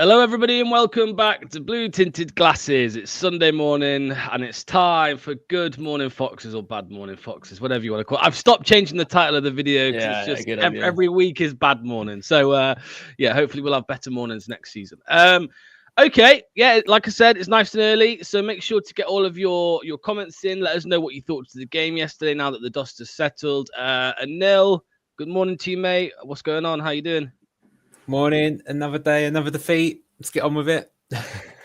Hello, everybody, and welcome back to Blue Tinted Glasses. It's Sunday morning, and it's time for Good Morning Foxes or Bad Morning Foxes, whatever you want to call it. I've stopped changing the title of the video because it's just every week is bad morning. So, yeah, hopefully we'll have better mornings next season. Okay, yeah, like I said, it's nice and early, so make sure to get all of your comments in. Let us know what you thought to the game yesterday now that the dust has settled. Anil, good morning to you, mate. What's going on? How you doing? Morning, another day, another defeat. Let's get on with it.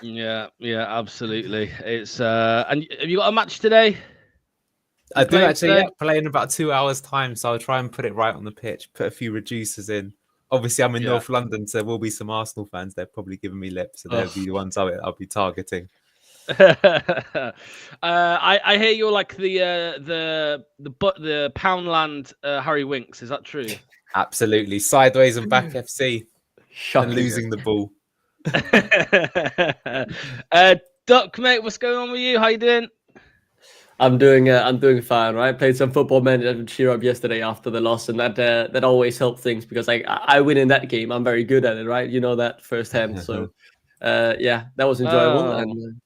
Yeah, absolutely. It's and have you got a match today? I do actually, play in about 2 hours' time, so I'll try and put it right on the pitch, put a few reducers in. Obviously, I'm in North London, so there will be some Arsenal fans. They're probably giving me lip, so they'll be the ones I'll be targeting. I hear you're like the Poundland Harry Winks. Is that true? Absolutely, sideways and back FC, and losing the ball. Duck, mate, what's going on with you? How you doing? I'm doing fine, right? Played some football manager to cheer up yesterday after the loss, and that always helped things because I win in that game. I'm very good at it, right? You know that firsthand. So, yeah, that was enjoyable. And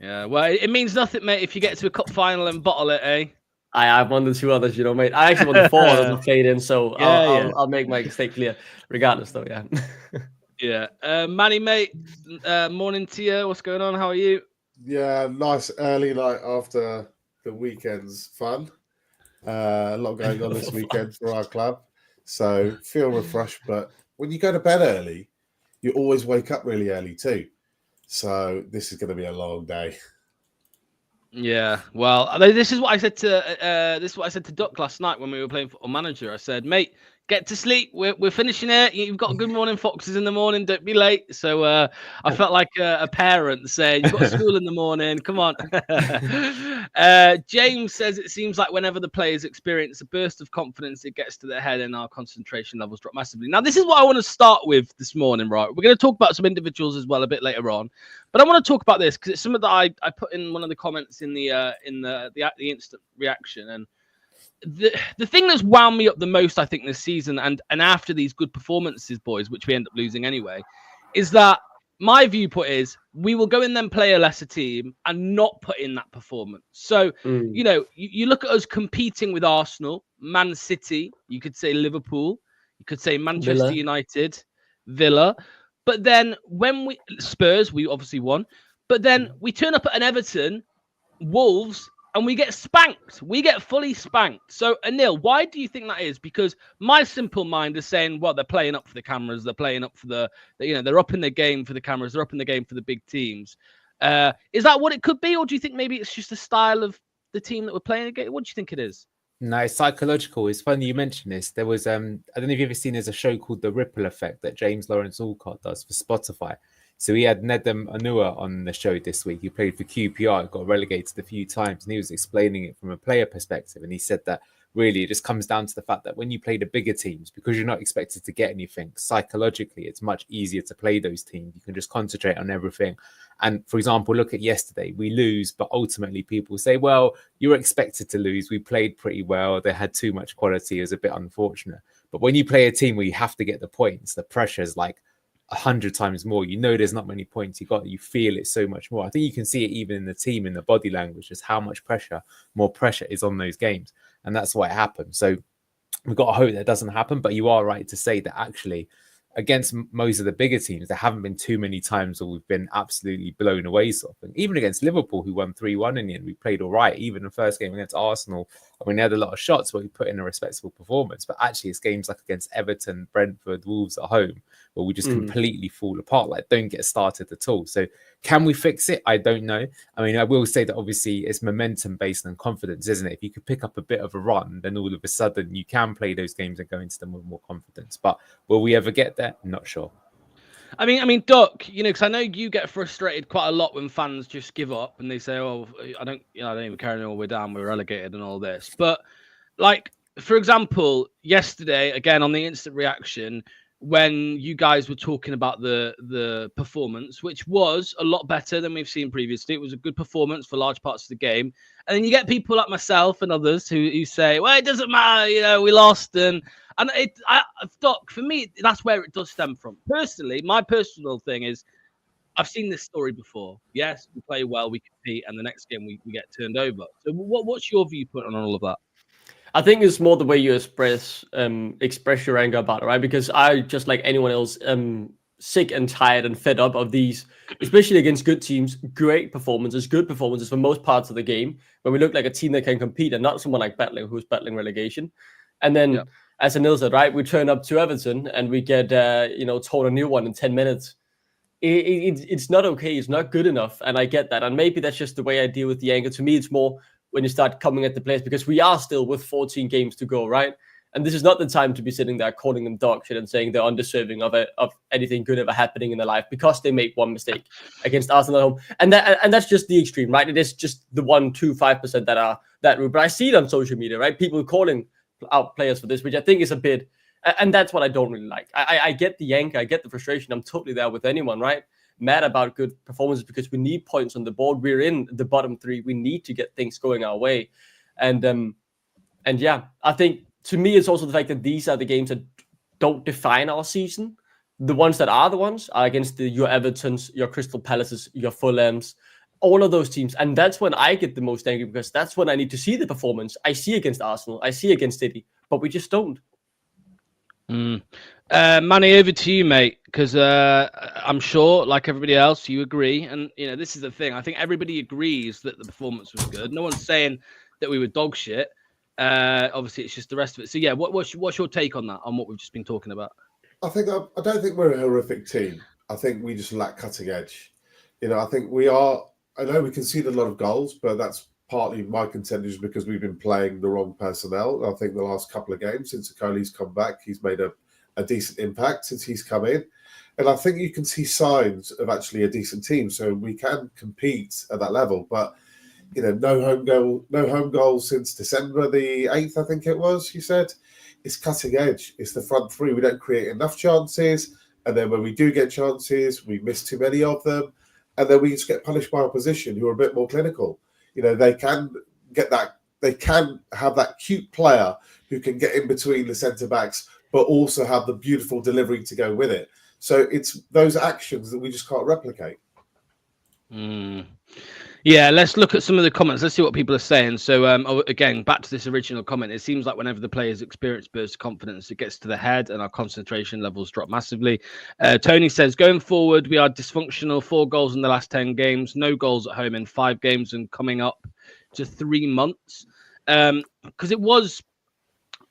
yeah. Well, it means nothing, mate, if you get to a cup final and bottle it, eh? I've won the 2 others, mate. I actually won the 4 others I played in, so I'll make my mistake clear, regardless, though. Yeah. Yeah. Manny, mate. Morning to you. What's going on? How are you? Yeah, nice early night after the weekend's fun. A lot going on this weekend for our club, so feel refreshed. But when you go to bed early, you always wake up really early too. So this is going to be a long day. Yeah, well, this is what I said to Duck last night when we were playing Football Manager. I said, mate, get to sleep. We're finishing it. You've got Good Morning Foxes in the morning. Don't be late. So I felt like a parent saying, you've got school in the morning. Come on. James says it seems like whenever the players experience a burst of confidence, it gets to their head and our concentration levels drop massively. Now, this is what I want to start with this morning, right? We're going to talk about some individuals as well a bit later on. But I want to talk about this because it's something that I put in one of the comments in the instant reaction. And the thing that's wound me up the most, I think, this season and after these good performances, boys, which we end up losing anyway, is that my viewpoint is we will go in then play a lesser team and not put in that performance. So, you look at us competing with Arsenal, Man City, you could say Liverpool, you could say Manchester United, Villa. But then when Spurs, we obviously won. But then we turn up at an Everton, Wolves, and we get spanked. We get fully spanked. So, Anil, why do you think that is? Because my simple mind is saying, well, they're playing up for the cameras. They're playing up for they're up in the game for the cameras. They're up in the game for the big teams. Is that what it could be? Or do you think maybe it's just the style of the team that we're playing against? What do you think it is? No, it's psychological. It's funny you mentioned this. There was, I don't know if you've ever seen, there's a show called The Ripple Effect that James Lawrence Alcott does for Spotify. So he had Nedum Anua on the show this week. He played for QPR, got relegated a few times, and he was explaining it from a player perspective. And he said that really it just comes down to the fact that when you play the bigger teams, because you're not expected to get anything, psychologically, it's much easier to play those teams. You can just concentrate on everything. And for example, look at yesterday. We lose, but ultimately people say, well, you were expected to lose. We played pretty well. They had too much quality. It was a bit unfortunate. But when you play a team where you have to get the points, the pressure is like 100 times more. There's not many points you feel it so much more. I think you can see it even in the team, in the body language, just how much more pressure is on those games. And that's what happened. So we've got to hope that doesn't happen. But you are right to say that actually against most of the bigger teams, there haven't been too many times where we've been absolutely blown away sort of thing. Even against Liverpool, who won 3-1 in the end, we played all right. Even the first game against Arsenal, I mean, they had a lot of shots, but we put in a respectable performance. But actually, it's games like against Everton, Brentford, Wolves at home, where we just completely fall apart, like don't get started at all. So can we fix it? I don't know. I mean, I will say that obviously it's momentum based on confidence, isn't it? If you could pick up a bit of a run, then all of a sudden you can play those games and go into them with more confidence. But will we ever get there? I'm not sure. I mean, Duck, because I know you get frustrated quite a lot when fans just give up and they say, "Oh, I don't even care anymore. We're down. We're relegated, and all this." But like, for example, yesterday again on the instant reaction, when you guys were talking about the performance, which was a lot better than we've seen previously. It was a good performance for large parts of the game. And then you get people like myself and others who say, well, it doesn't matter, you know, we lost. And Doc, for me, that's where it does stem from. Personally, my personal thing is, I've seen this story before. Yes, we play well, we compete, and the next game we get turned over. So what's your viewpoint on all of that? I think it's more the way you express your anger about it, right? Because I, just like anyone else, sick and tired and fed up of these, especially against good teams, good performances for most parts of the game, where we look like a team that can compete and not someone like Battling, who's battling relegation. And then, as Anil said, right, we turn up to Everton and we get, told a new one in 10 minutes. It's not okay. It's not good enough. And I get that. And maybe that's just the way I deal with the anger. To me, it's more when you start coming at the players, because we are still with 14 games to go, right? And this is not the time to be sitting there calling them dog shit and saying they're undeserving of anything good ever happening in their life because they make one mistake against Arsenal at home. And that's just the extreme, right? It is just the 1-5% that are that rude. But I see it on social media, right? People calling out players for this, which I think is a bit, and that's what I don't really like. I get the anger, I get the frustration. I'm totally there with anyone, right? Mad about good performances because we need points on the board. We're in the bottom three. We need to get things going our way. And yeah, I think to me, it's also the fact that these are the games that don't define our season. The ones that are the ones are against your Evertons, your Crystal Palaces, your Fulhams, all of those teams. And that's when I get the most angry, because that's when I need to see the performance I see against Arsenal, I see against City, but we just don't. Manny, over to you, mate, because I'm sure, like everybody else, you agree. And, you know, this is the thing. I think everybody agrees that the performance was good. No one's saying that we were dog shit. Obviously, it's just the rest of it. So, yeah, what's your take on that, on what we've just been talking about? I don't think we're a horrific team. I think we just lack cutting edge. You know, I think we are. I know we conceded a lot of goals, but that's partly my contention because we've been playing the wrong personnel. I think the last couple of games since Akoli's come back, he's made a decent impact since he's come in. And I think you can see signs of actually a decent team. So we can compete at that level. But, you know, no home goal since December the 8th, I think it was, you said. It's cutting edge. It's the front three. We don't create enough chances. And then when we do get chances, we miss too many of them. And then we just get punished by opposition who are a bit more clinical. You know, they can get that. They can have that cute player who can get in between the centre-backs, but also have the beautiful delivery to go with it. So it's those actions that we just can't replicate. Yeah, let's look at some of the comments. Let's see what people are saying. So, again, back to this original comment. It seems like whenever the players experience bursts of confidence, it gets to the head and our concentration levels drop massively. Tony says, going forward, we are dysfunctional. 4 goals in the last 10 games. No goals at home in 5 games and coming up to 3 months. Because it was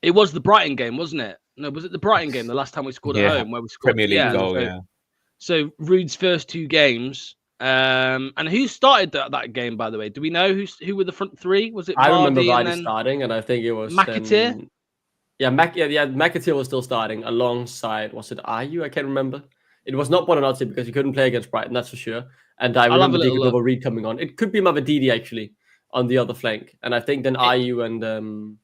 the Brighton game, wasn't it? No, was it the Brighton game the last time we scored at home? Where we scored Premier League goal, So Rude's first 2 games. And who started that game, by the way? Do we know who were the front 3? Was it Vardy? I remember Vardy starting, and I think it was McAteer. McAteer was still starting alongside. Was it Ayew? I can't remember. It was not Buonanotte because he couldn't play against Brighton, that's for sure. And I remember Diego Reed coming on. It could be Mavididi actually on the other flank, and I think then Ayew and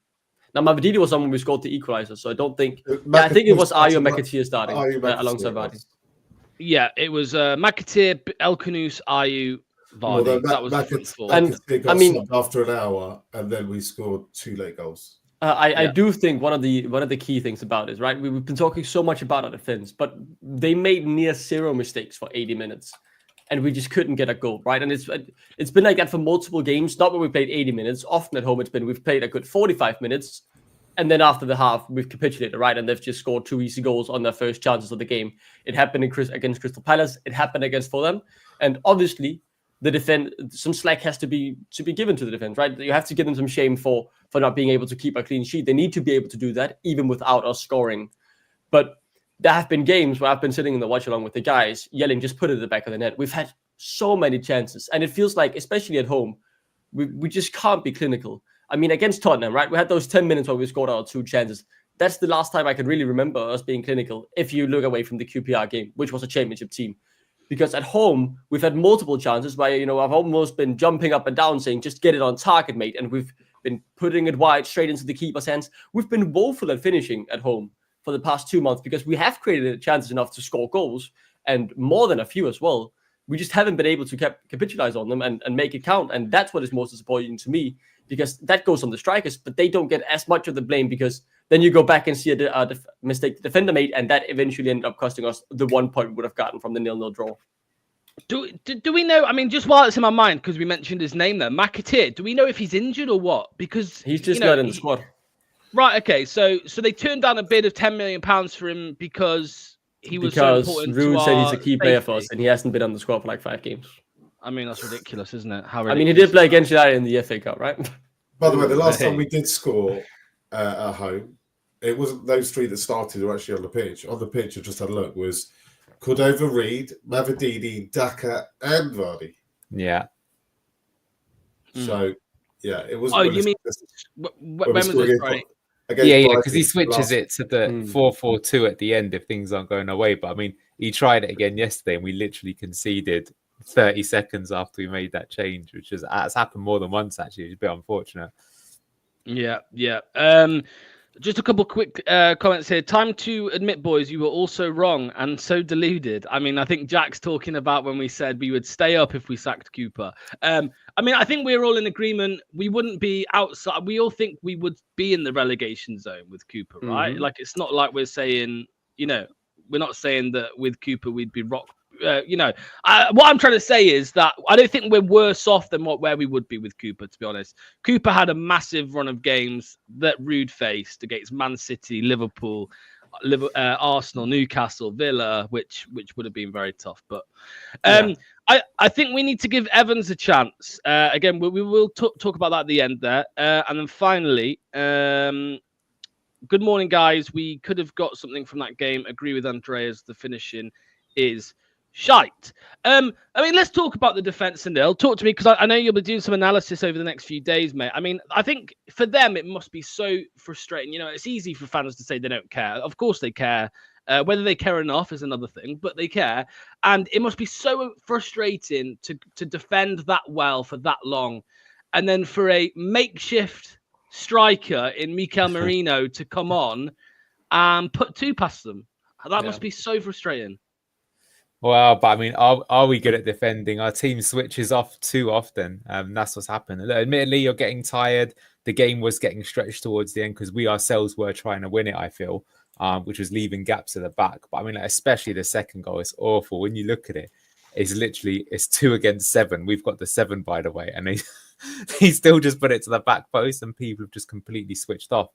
now Mavididi was someone we scored the equalizer, so I don't think. I think it was Ayew and McAteer starting alongside Vardy. Yeah, it was McAteer, El Khanous, Ayew, Vardy. Well, that was the front 4. And I mean, after an hour, and then we scored 2 late goals. I do think one of the key things about it, right? We've been talking so much about our defense, but they made near 0 mistakes for 80 minutes, and we just couldn't get a goal, right? And it's been like that for multiple games. Not when we played 80 minutes. Often at home, we've played a good 45 minutes. And then after the half, we've capitulated, right? And they've just scored 2 easy goals on their first chances of the game. It happened against Crystal Palace. It happened against Fulham. And obviously, the defense, some slack has to be given to the defense, right? You have to give them some shame for not being able to keep a clean sheet. They need to be able to do that, even without us scoring. But there have been games where I've been sitting in the watch along with the guys, yelling, just put it at the back of the net. We've had so many chances. And it feels like, especially at home, we just can't be clinical. I mean, against Tottenham, right? We had those 10 minutes where we scored our 2 chances. That's the last time I can really remember us being clinical, if you look away from the QPR game, which was a championship team. Because at home, we've had multiple chances where, I've almost been jumping up and down saying, just get it on target, mate. And we've been putting it wide straight into the keeper's hands. We've been woeful at finishing at home. for the past 2 months, because we have created chances enough to score goals, and more than a few as well. We just haven't been able to capitalize on them and make it count. And that's what is most disappointing to me, because that goes on the strikers, but they don't get as much of the blame, because then you go back and see a mistake the defender made, and that eventually ended up costing us the 1 point we would have gotten from the 0-0 draw. Do we know? I mean, just while it's in my mind, because we mentioned his name there, McAteer. Do we know if he's injured or what? Because he's just not in the squad. Right. Okay. So they turned down a bid of £10 million for him because he was so important. Ruud said he's a key player safety for us, and he hasn't been on the squad for like 5 games. I mean, that's ridiculous, isn't it? I mean, he did play against United in the FA Cup, right? By the way, the last time we did score at home, it wasn't those three that started who were actually on the pitch. On the pitch, I just had a look, was Cordova, Reed, Mavididi, Daka, and Vardy. Yeah. So, yeah, it was. Oh, you mean when was it? Right. Yeah, because he switches it to the 4-4-2 at the end if things aren't going our way. But I mean, he tried it again yesterday, and we literally conceded 30 seconds after we made that change, which has happened more than once, actually. It's a bit unfortunate. Yeah. Just a couple quick comments here. Time to admit, boys, you were also wrong and so deluded. I mean, I think Jack's talking about when we said we would stay up if we sacked Cooper. I mean, I think we're all in agreement. We wouldn't be outside. We all think we would be in the relegation zone with Cooper, right? Mm-hmm. Like, it's not like we're saying, we're not saying that with Cooper we'd be rock. What I'm trying to say is that I don't think we're worse off than where we would be with Cooper, to be honest. Cooper had a massive run of games that Ruud faced against Man City, Liverpool, Arsenal, Newcastle, Villa, which would have been very tough. But I think we need to give Evans a chance. Again, we will talk about that at the end there. And then finally, good morning, guys. We could have got something from that game. Agree with Andreas. The finishing is shite. I mean, let's talk about the defense, and talk to me, because I know you'll be doing some analysis over the next few days, mate. I mean, I think for them it must be so frustrating. It's easy for fans to say they don't care. Of course they care. Whether they care enough is another thing, but they care, and it must be so frustrating to defend that well for that long, and then for a makeshift striker in Mikel Merino to come on and put two past them. That must be so frustrating. Well, but I mean, are we good at defending? Our team switches off too often. That's what's happened. Admittedly, you're getting tired. The game was getting stretched towards the end because we ourselves were trying to win it, I feel, which was leaving gaps at the back. But I mean, especially the second goal is awful. When you look at it, it's 2 against 7. We've got the 7, by the way. And they still just put it to the back post, and people have just completely switched off.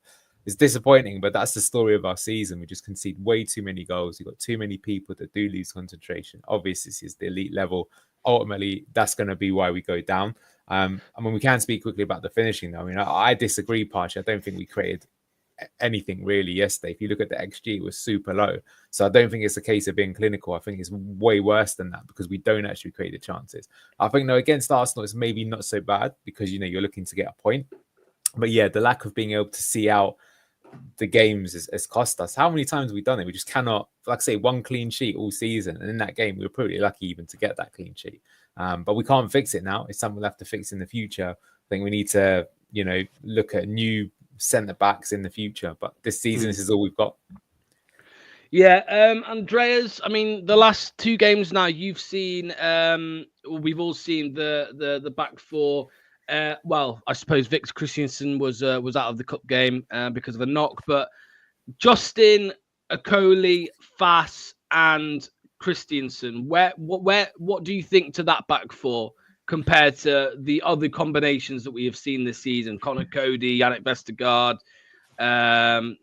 It's disappointing, but that's the story of our season. We just concede way too many goals. We've got too many people that do lose concentration. Obviously, this is the elite level. Ultimately, that's going to be why we go down. I mean, we can speak quickly about the finishing, though. I mean, I disagree partially. I don't think we created anything really yesterday. If you look at the XG, it was super low. So I don't think it's a case of being clinical. I think it's way worse than that because we don't actually create the chances. I think, no, against Arsenal, it's maybe not so bad because, you're looking to get a point. But yeah, the lack of being able to see out the games has cost us. How many times have we done it? We just cannot, like I say, one clean sheet all season. And in that game, we were pretty lucky even to get that clean sheet. But we can't fix it now. It's something we'll have to fix in the future. I think we need to, look at new centre backs in the future. But this season, this is all we've got. Yeah, Andreas, I mean, the last 2 games now, you've seen, we've all seen the back four. Well, I suppose Victor Christensen was out of the cup game because of a knock, but Justin, Okoli, Fass, and Christensen, what do you think to that back four compared to the other combinations that we have seen this season? Connor Cody, Yannick Vestergaard,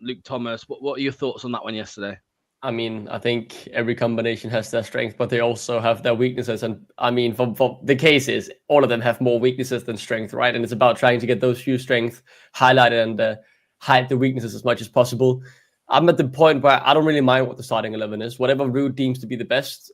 Luke Thomas. What are your thoughts on that one yesterday? I mean, I think every combination has their strengths, but they also have their weaknesses. And I mean, for the cases, all of them have more weaknesses than strength, right? And it's about trying to get those few strengths highlighted and hide the weaknesses as much as possible. I'm at the point where I don't really mind what the starting 11 is. Whatever Ruud deems to be the best,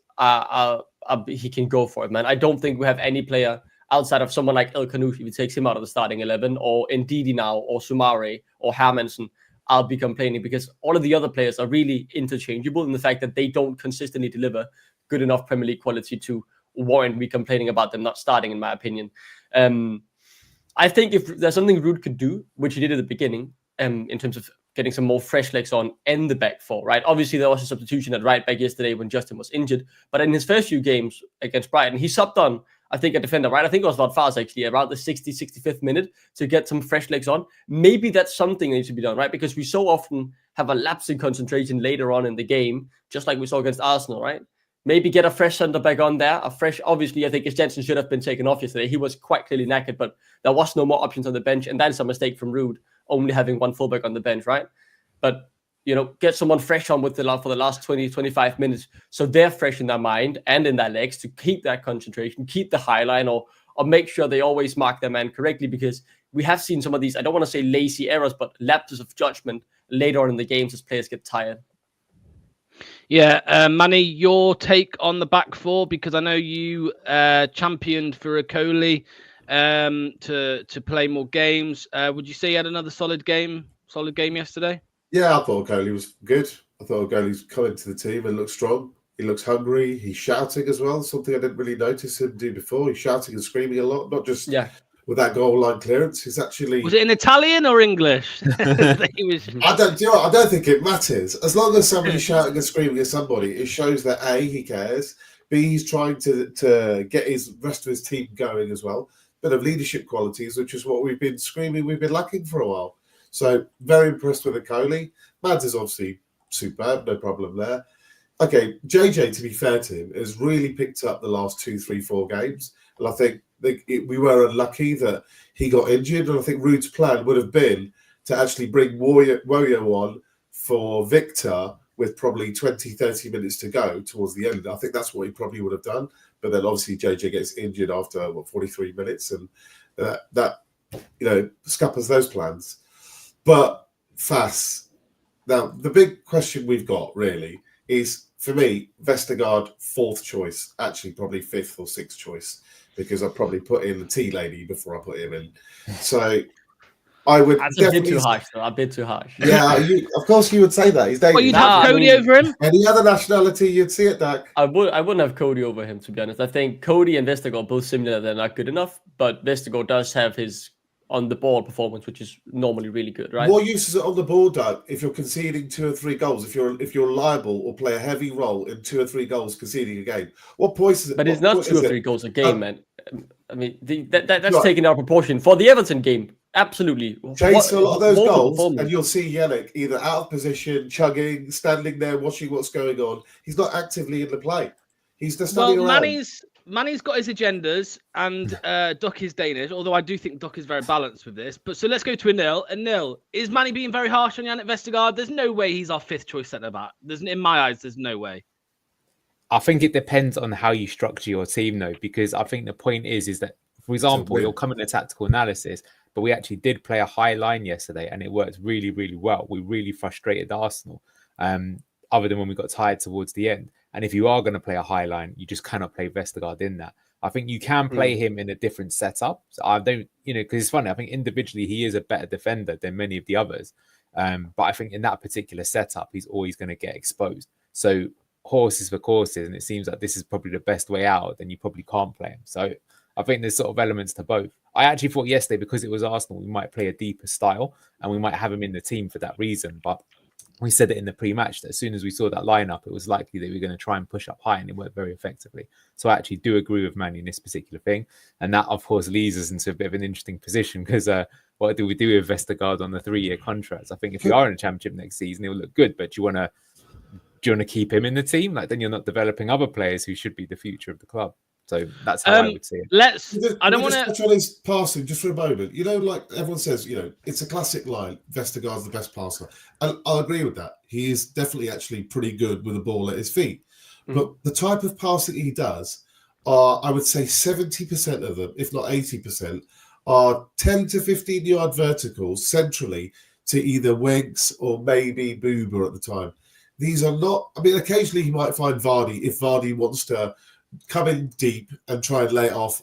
he can go for it, man. I don't think we have any player outside of someone like El Kanouchi, if he takes him out of the starting 11, or Ndidi now, or Soumare, or Hermansen. I'll be complaining because all of the other players are really interchangeable in the fact that they don't consistently deliver good enough Premier League quality to warrant me complaining about them not starting, in my opinion. I think if there's something Ruud could do, which he did at the beginning, in terms of getting some more fresh legs on in the back four, right? Obviously, there was a substitution at right back yesterday when Justin was injured, but in his first few games against Brighton, he subbed on, I think, a defender, right? I think it was Wout Faes actually, around the 65th minute to get some fresh legs on. Maybe that's something that needs to be done, right? Because we so often have a lapse in concentration later on in the game, just like we saw against Arsenal, right? Maybe get a fresh centre back on there. Obviously, I think Jensen should have been taken off yesterday. He was quite clearly knackered, but there was no more options on the bench. And that's a mistake from Ruud, only having one fullback on the bench, right? But, get someone fresh on with for the last 20, 25 minutes. So they're fresh in their mind and in their legs to keep that concentration, keep the high line, or make sure they always mark their man correctly, because we have seen some of these, I don't want to say lazy errors, but lapses of judgment later on in the games as players get tired. Yeah, Manny, your take on the back four, because I know you championed for Okoli to play more games. Would you say he had another solid game yesterday? Yeah, I thought Okoli was good. I thought Okoli's coming to the team and looks strong. He looks hungry. He's shouting as well, something I didn't really notice him do before. He's shouting and screaming a lot, not just with that goal line clearance. He's actually... Was it in Italian or English? I don't think it matters. As long as somebody's shouting and screaming at somebody, it shows that A, he cares, B, he's trying to get his rest of his team going as well. Bit of leadership qualities, which is what we've been lacking for a while. So very impressed with Okoli. Mads is obviously superb, no problem there. Okay, JJ, to be fair to him, has really picked up the last 2, 3, 4 games. And I think we were unlucky that he got injured. And I think Ruud's plan would have been to actually bring Woyo on for Victor with probably 20, 30 minutes to go towards the end. I think that's what he probably would have done. But then obviously JJ gets injured after 43 minutes, and that scuppers those plans. But Faes, now the big question we've got really is, for me, Vestergaard 4th choice, actually probably 5th or 6th choice, because I probably put in the tea lady before I put him in. So I would. That's a bit too harsh, though. A bit too harsh. Yeah, of course you would say that. He's dangerous. Well, you'd have Cody over him. Any other nationality, you'd see it, Dak. I wouldn't have Cody over him, to be honest. I think Cody and Vestergaard both similar. They're not good enough, but Vestergaard does have his on the ball performance, which is normally really good, right? What use is it on the ball, Doug, if you're conceding 2 or 3 goals, if you're liable or play a heavy role in 2 or 3 goals conceding a game? What points is it? But it's not 2 or 3 goals a game, man. I mean, that's taken out of proportion. For the Everton game, absolutely. Chase a lot of those goals, and you'll see Yannick either out of position, chugging, standing there, watching what's going on. He's not actively in the play. He's just standing around. Manny's got his agendas, and Duck is Danish, although I do think Duck is very balanced with this. But so let's go to Anil. Anil, is Manny being very harsh on Yannick Vestergaard? There's no way he's our 5th choice centre-back. In my eyes, there's no way. I think it depends on how you structure your team, though, because I think the point is that, for example, you'll come in a tactical analysis, but we actually did play a high line yesterday, and it worked really, really well. We really frustrated Arsenal, other than when we got tired towards the end. And if you are going to play a high line, you just cannot play Vestergaard in that. I think you can play him in a different setup. So I don't, because it's funny. I think individually he is a better defender than many of the others. But I think in that particular setup, he's always going to get exposed. So horses for courses, and it seems like this is probably the best way out. Then you probably can't play him. So I think there's sort of elements to both. I actually thought yesterday, because it was Arsenal, we might play a deeper style and we might have him in the team for that reason. But we said it in the pre-match that as soon as we saw that lineup, it was likely that we were going to try and push up high, and it worked very effectively. So I actually do agree with Manny in this particular thing. And that, of course, leads us into a bit of an interesting position, because what do we do with Vestergaard on the 3-year contracts? I think if we are in a championship next season, he'll look good. But do you want to keep him in the team? Like, then you're not developing other players who should be the future of the club. So that's how I would see it. I don't want to touch on his passing just for a moment. Like everyone says, it's a classic line. Vestergaard's the best passer, and I'll agree with that. He is definitely actually pretty good with the ball at his feet. But the type of passing he does are, I would say, 70% of them, if not 80%, are 10 to 15 yard verticals centrally to either Winks or maybe Boober at the time. These are not. I mean, occasionally you might find Vardy if Vardy wants to come in deep and try and lay it off,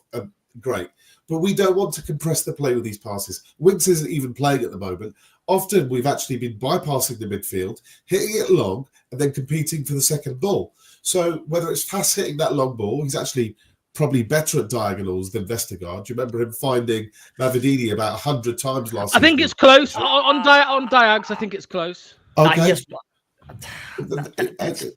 great. But we don't want to compress the play with these passes. Winks isn't even playing at the moment. Often we've actually been bypassing the midfield, hitting it long, and then competing for the second ball. So whether it's Faes hitting that long ball, he's actually probably better at diagonals than Vestergaard. Do you remember him finding Mavididi about 100 times last I think season? it's close. On Diags, I think it's close. Okay. Yes.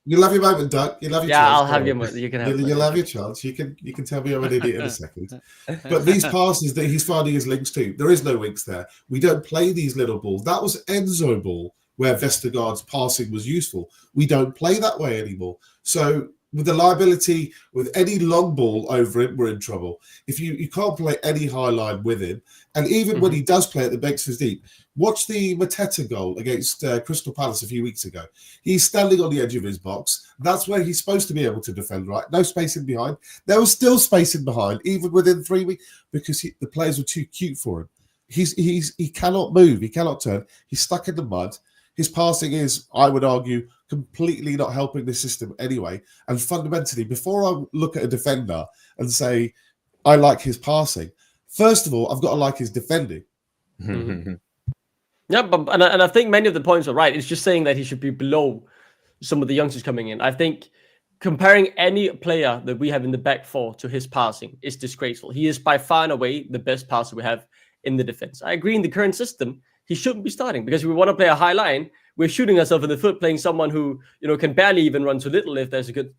You'll have your moment, Doug. You'll have your chance. I'll have your moment. You can have You'll have your chance. You can tell me I'm an idiot in a second. But these passes that he's finding his links to, there is no links there. We don't play these little balls. That was Enzo ball where Vestergaard's passing was useful. We don't play that way anymore. So with the liability, with any long ball over him, we're in trouble. If you can't play any high line with him, and even when he does play it, the makes us deep. Watch the Mateta goal against Crystal Palace a few weeks ago. He's standing on the edge of his box. That's where he's supposed to be able to defend, right? No space in behind. There was still space in behind, even within 3 weeks, because the players were too cute for him. He cannot move. He cannot turn. He's stuck in the mud. His passing is, I would argue, completely not helping the system anyway. And fundamentally, before I look at a defender and say, I like his passing, first of all, I've got to like his defending. Yeah, and I think many of the points are right. It's just saying that he should be below some of the youngsters coming in. I think comparing any player that we have in the back four to his passing is disgraceful. He is by far and away the best passer we have in the defense. I agree in the current system, he shouldn't be starting because if we want to play a high line, we're shooting ourselves in the foot playing someone who, can barely even run too little if there's a good.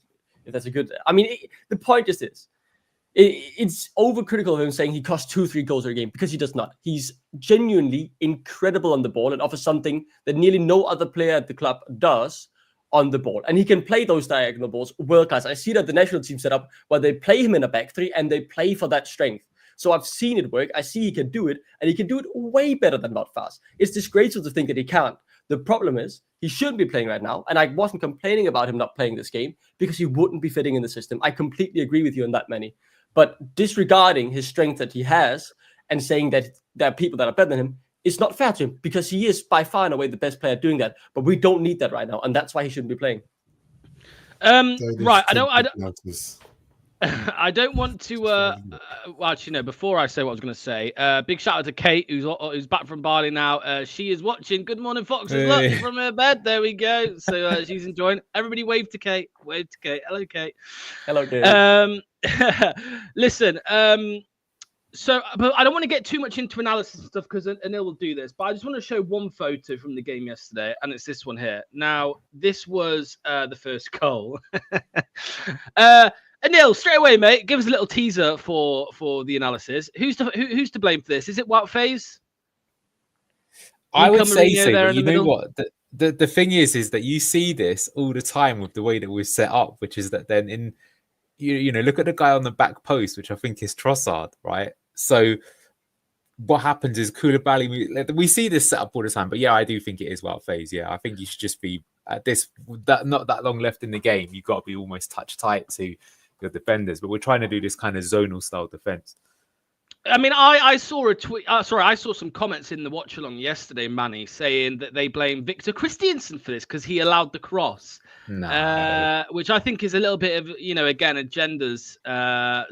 I mean, the point is this. It's overcritical of him saying he costs 2-3 goals a game because he does not. He's genuinely incredible on the ball and offers something that nearly no other player at the club does on the ball. And he can play those diagonal balls world class. I see that the national team set up where they play him in a back three and they play for that strength. So I've seen it work. I see he can do it, and he can do it way better than Wout Faes. It's disgraceful to think that he can't. The problem is he shouldn't be playing right now, and I wasn't complaining about him not playing this game because he wouldn't be fitting in the system. I completely agree with you on that, Manny. But disregarding his strength that he has and saying that there are people that are better than him is not fair to him because he is by far and away the best player doing that. But we don't need that right now, and that's why he shouldn't be playing. Right, I don't want to. Well, actually, no. Before I say what I was going to say, big shout out to Kate, who's back from Bali now. She is watching. Good morning, Foxes. Look from her bed. There we go. So she's enjoying. Everybody, wave to Kate. Wave to Kate. Hello, Kate. Hello, Kate. Listen. So, but I don't want to get too much into analysis and stuff because Anil will do this. But I just want to show one photo from the game yesterday, and it's this one here. Now, this was the first goal. Anil, straight away, mate. Give us a little teaser for the analysis. Who's to blame for this? Is it Wout Faes? I would say so. But you know what? The thing is that you see this all the time with the way that we're set up, which is that then in you know look at the guy on the back post, which I think is Trossard, right? So what happens is Koulibaly. We see this set up all the time, but yeah, I do think it is Wout Faes. Yeah, I think you should just be at this. Not that long left in the game. You've got to be almost touch tight to your defenders, but we're trying to do this kind of zonal style defense. I mean, I saw a tweet. I saw some comments in the watch along yesterday, Manny, saying that they blame Victor Christiansen for this because he allowed the cross. No. Which I think is a little bit of again agendas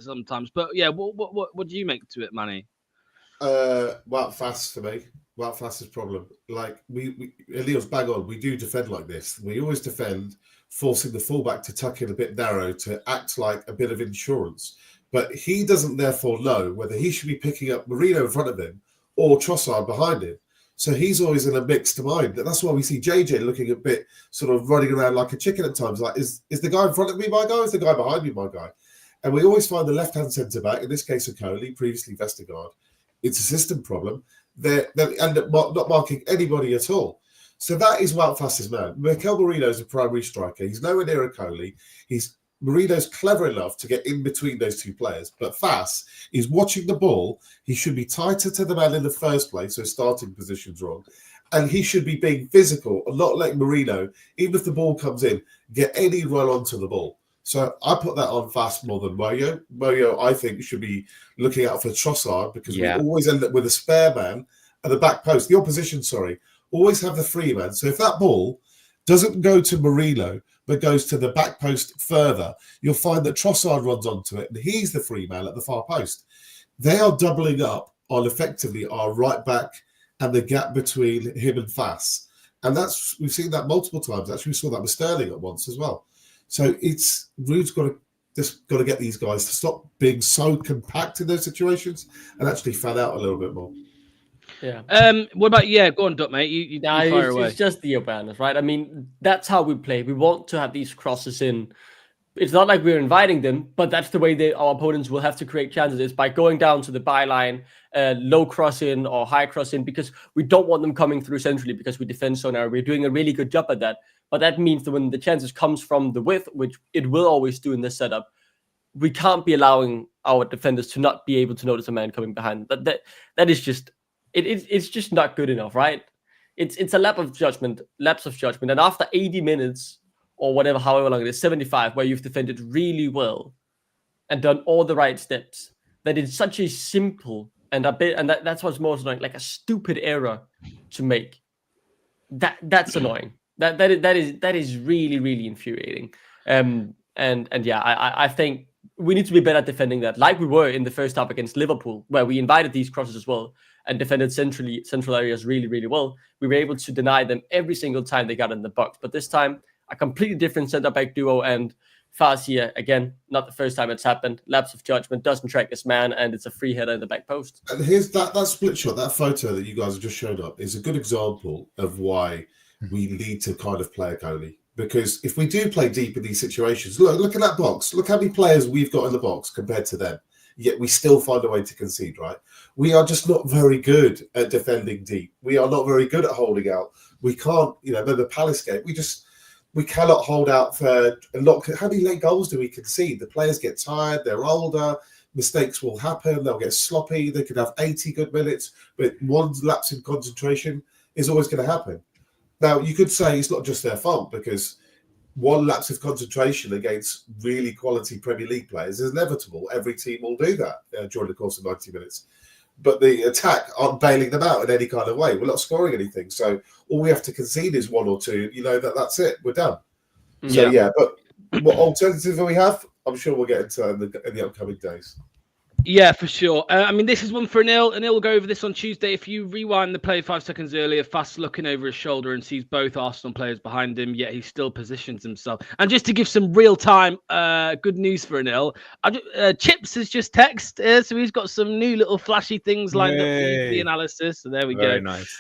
sometimes. But yeah, what do you make to it, Manny? Wout Faes for me. Wout Faes' problem. Like Eliel's bang on. We do defend like this. We always defend, forcing the fullback to tuck in a bit narrow to act like a bit of insurance. But he doesn't therefore know whether he should be picking up Marino in front of him or Trossard behind him. So he's always in a mixed mind. That's why we see JJ looking a bit sort of running around like a chicken at times. Like, is the guy in front of me my guy? Is the guy behind me my guy? And we always find the left-hand centre-back, in this case Okoli, previously Vestergaard, it's a system problem. They end up not marking anybody at all. So that is Wout Faes' man. Mikel Marino is a primary striker. He's nowhere near Okoli. Marino's clever enough to get in between those two players, but Faes is watching the ball. He should be tighter to the man in the first place, so starting position's wrong. And he should be being physical and not letting Marino, even if the ball comes in, get any run onto the ball. So I put that on Faes more than Moyo. Moyo, I think, should be looking out for Trossard because we always end up with a spare man at the back post. The opposition, always have the free man. So if that ball doesn't go to Marino, but goes to the back post further, you'll find that Trossard runs onto it, and he's the free man at the far post. They are doubling up on effectively our right back and the gap between him and Faes. And we've seen that multiple times. Actually, we saw that with Sterling at once as well. So Rude's got to just got to get these guys to stop being so compact in those situations and actually fan out a little bit more. Yeah. What about go on, Duck, mate. You fire away. It's just the awareness, right? I mean, that's how we play. We want to have these crosses in. It's not like we're inviting them, but that's the way our opponents will have to create chances, is by going down to the byline, low cross in or high cross in, because we don't want them coming through centrally because we defend so narrow. We're doing a really good job at that. But that means that when the chances comes from the width, which it will always do in this setup, we can't be allowing our defenders to not be able to notice a man coming behind. That is just it's just not good enough, right? It's a lapse of judgment. And after 80 minutes or whatever, however long it is, 75, where you've defended really well and done all the right steps, that it's such a simple and that's what's most annoying, like a stupid error to make. That's annoying. That is really, really infuriating. And I think we need to be better at defending that, like we were in the first half against Liverpool, where we invited these crosses as well and defended central areas really, really well. We were able to deny them every single time they got in the box. But this time, a completely different centre-back duo, and Farsia, again, not the first time it's happened. Lapse of judgment, doesn't track this man, and it's a free header in the back post. And here's that split shot, that photo that you guys have just showed up is a good example of why we need to kind of play a goalie. Because if we do play deep in these situations, look at that box. Look how many players we've got in the box compared to them. Yet we still find a way to concede, right? We are just not very good at defending deep. We are not very good at holding out. We can't, remember the Palace game, we cannot hold out for a lot. How many late goals do we concede? The players get tired, they're older, mistakes will happen, they'll get sloppy, they could have 80 good minutes, but one lapse in concentration is always going to happen. Now, you could say it's not just their fault, because one lapse of concentration against really quality Premier League players is inevitable. Every team will do that during the course of 90 minutes. But the attack aren't bailing them out in any kind of way. We're not scoring anything. So all we have to concede is one or two. That's it. We're done. So, but what alternative do we have? I'm sure we'll get into in the upcoming days. Yeah, for sure. This is one for Anil. Anil will go over this on Tuesday. If you rewind the play 5 seconds earlier, Fast looking over his shoulder and sees both Arsenal players behind him, yet he still positions himself. And just to give some real-time good news for Anil, Chips has just texted, so he's got some new little flashy things lined up for the analysis. So there we go. Very nice.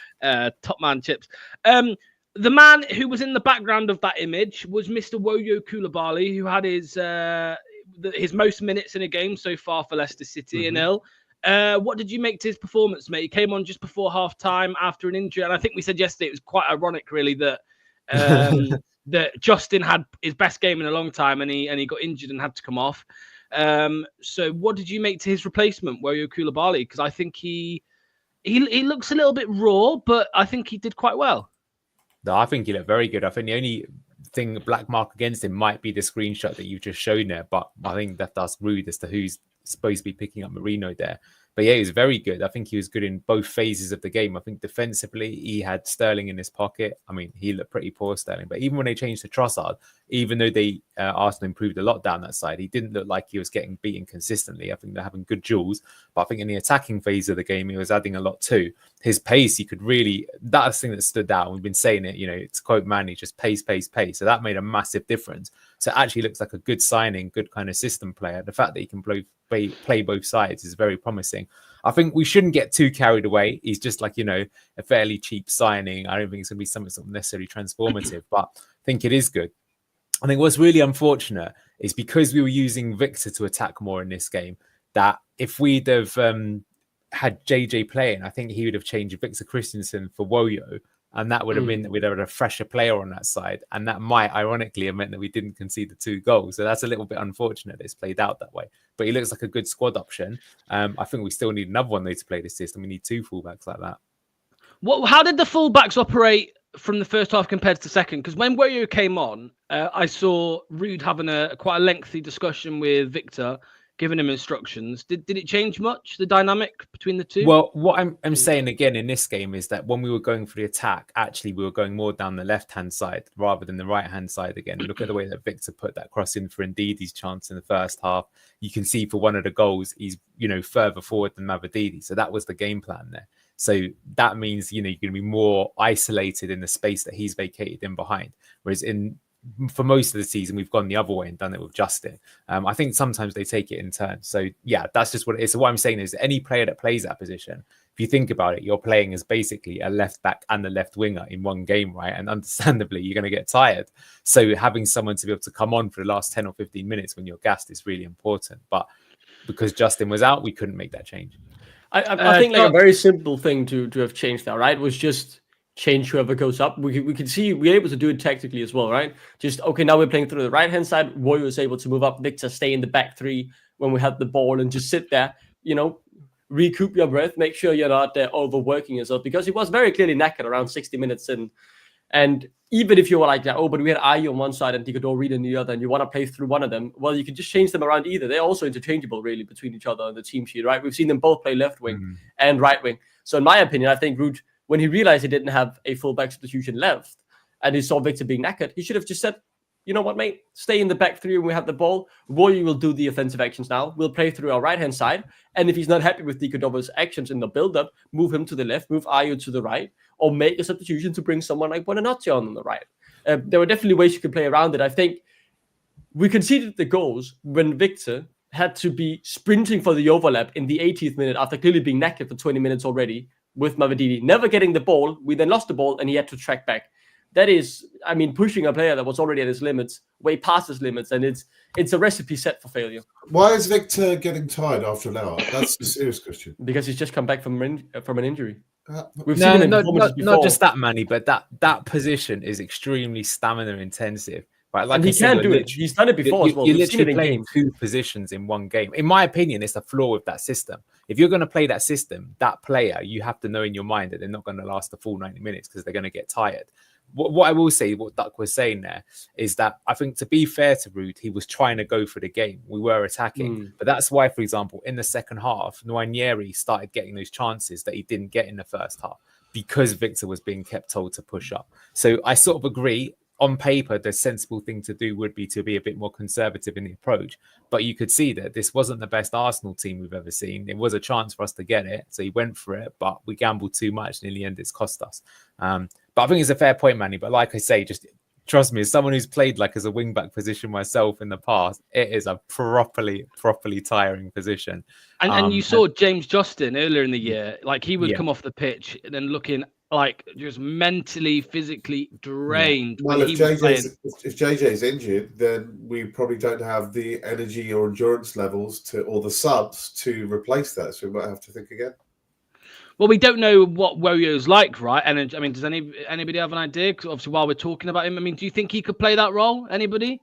Top man, Chips. The man who was in the background of that image was Mr. Woyo Koulibaly, who had his most minutes in a game so far for Leicester City. Mm-hmm. What did you make to his performance, mate? He came on just before half time after an injury, and I think we said yesterday it was quite ironic, really, that that Justin had his best game in a long time, and he got injured and had to come off. So what did you make to his replacement, Woyo Koulibaly? Because I think he looks a little bit raw, but I think he did quite well. No, I think he looked very good. I think the only thing black mark against him might be the screenshot that you've just shown there, but I think that's rude as to who's supposed to be picking up Marino there. But yeah, he was very good. I think he was good in both phases of the game. I think defensively, he had Sterling in his pocket. I mean, he looked pretty poor, Sterling. But even when they changed to Trossard, even though Arsenal improved a lot down that side, he didn't look like he was getting beaten consistently. I think they're having good duels. But I think in the attacking phase of the game, he was adding a lot too. His pace, he could really... That's the thing that stood out. We've been saying it, it's quote Manny, just pace. So that made a massive difference. So it actually looks like a good signing, good kind of system player. The fact that he can play both sides is very promising. I think we shouldn't get too carried away. He's just like, a fairly cheap signing. I don't think it's going to be something necessarily transformative, but I think it is good. I think what's really unfortunate is because we were using Victor to attack more in this game, that if we'd have had JJ playing, I think he would have changed Victor Christensen for Woyo. And that would have meant that we'd have had a fresher player on that side. And that might, ironically, have meant that we didn't concede the 2 goals. So that's a little bit unfortunate that it's played out that way. But he looks like a good squad option. I think we still need another one, though, to play this system. We need 2 fullbacks like that. How did the fullbacks operate from the first half compared to the second? Because when Woyo came on, I saw Ruud having quite a lengthy discussion with Victor, giving him instructions. Did it change much, the dynamic between the two? Well, what I'm saying again in this game is that when we were going for the attack, actually we were going more down the left-hand side rather than the right-hand side again. Look at the way that Victor put that cross in for Ndidi's chance in the first half. You can see for one of the goals, he's, further forward than Mavididi. So that was the game plan there. So that means, you're going to be more isolated in the space that he's vacated in behind. Whereas in for most of the season, we've gone the other way and done it with Justin. I think sometimes they take it in turns. So yeah, that's just what it is. So what I'm saying is any player that plays that position, if you think about it, you're playing as basically a left back and a left winger in one game, right? And understandably, you're going to get tired. So having someone to be able to come on for the last 10 or 15 minutes when you're gassed is really important. But because Justin was out, we couldn't make that change. I think like a very simple thing to have changed there, right, was just change whoever goes up. We can see we're able to do it tactically as well, right? Just, okay, now we're playing through the right-hand side. Warrior was able to move up. Victor stay in the back three when we had the ball and just sit there, recoup your breath, make sure you're not overworking yourself, because he was very clearly knackered around 60 minutes in. And even if you were like, but we had Ayu on one side and Dicador Reed on the other, and you want to play through one of them, well, you can just change them around either. They're also interchangeable, really, between each other on the team sheet, right? We've seen them both play left wing and right wing. So in my opinion, I think Ruud, when he realized he didn't have a fullback substitution left and he saw Victor being knackered, he should have just said, you know what, mate? Stay in the back three when we have the ball. Warrior will do the offensive actions now. We'll play through our right-hand side. And if he's not happy with Dicador's actions in the build-up, move him to the left, move Ayu to the right, or make a substitution to bring someone like Buonanotte on the right. There were definitely ways you could play around it. I think we conceded the goals when Victor had to be sprinting for the overlap in the 80th minute after clearly being knackered for 20 minutes already with Mavididi. Never getting the ball. We then lost the ball and he had to track back. That is, pushing a player that was already at his limits, way past his limits, and it's a recipe set for failure. Why is Victor getting tired after an hour? That's a serious question. Because he's just come back from an injury. We've seen him in performances before. Not just that, Manny, but that position is extremely stamina intensive. Right? Like and he can do it. He's done it before as well. You're literally playing two positions in one game. In my opinion, it's a flaw with that system. If you're going to play that system, that player, you have to know in your mind that they're not going to last the full 90 minutes because they're going to get tired. What I will say, what Duck was saying there, is that I think, to be fair to Ruud, he was trying to go for the game. We were attacking. But that's why, for example, in the second half, Nwaneri started getting those chances that he didn't get in the first half because Victor was being kept told to push up. So I sort of agree. On paper, the sensible thing to do would be to be a bit more conservative in the approach. But you could see that this wasn't the best Arsenal team we've ever seen. It was a chance for us to get it. So he went for it, but we gambled too much. And in the end, it's cost us. But I think it's a fair point, Manny. But like I say, just trust me, as someone who's played like as a wing-back position myself in the past, it is a properly tiring position. And you saw James Justin earlier in the year. Like, he would come off the pitch and then looking like just mentally, physically drained. Well, if JJ's injured, then we probably don't have the energy or endurance levels or the subs to replace that. So we might have to think again. Well, we don't know what Warrior's like, right? And does anybody have an idea? Because obviously, while we're talking about him, do you think he could play that role? Anybody?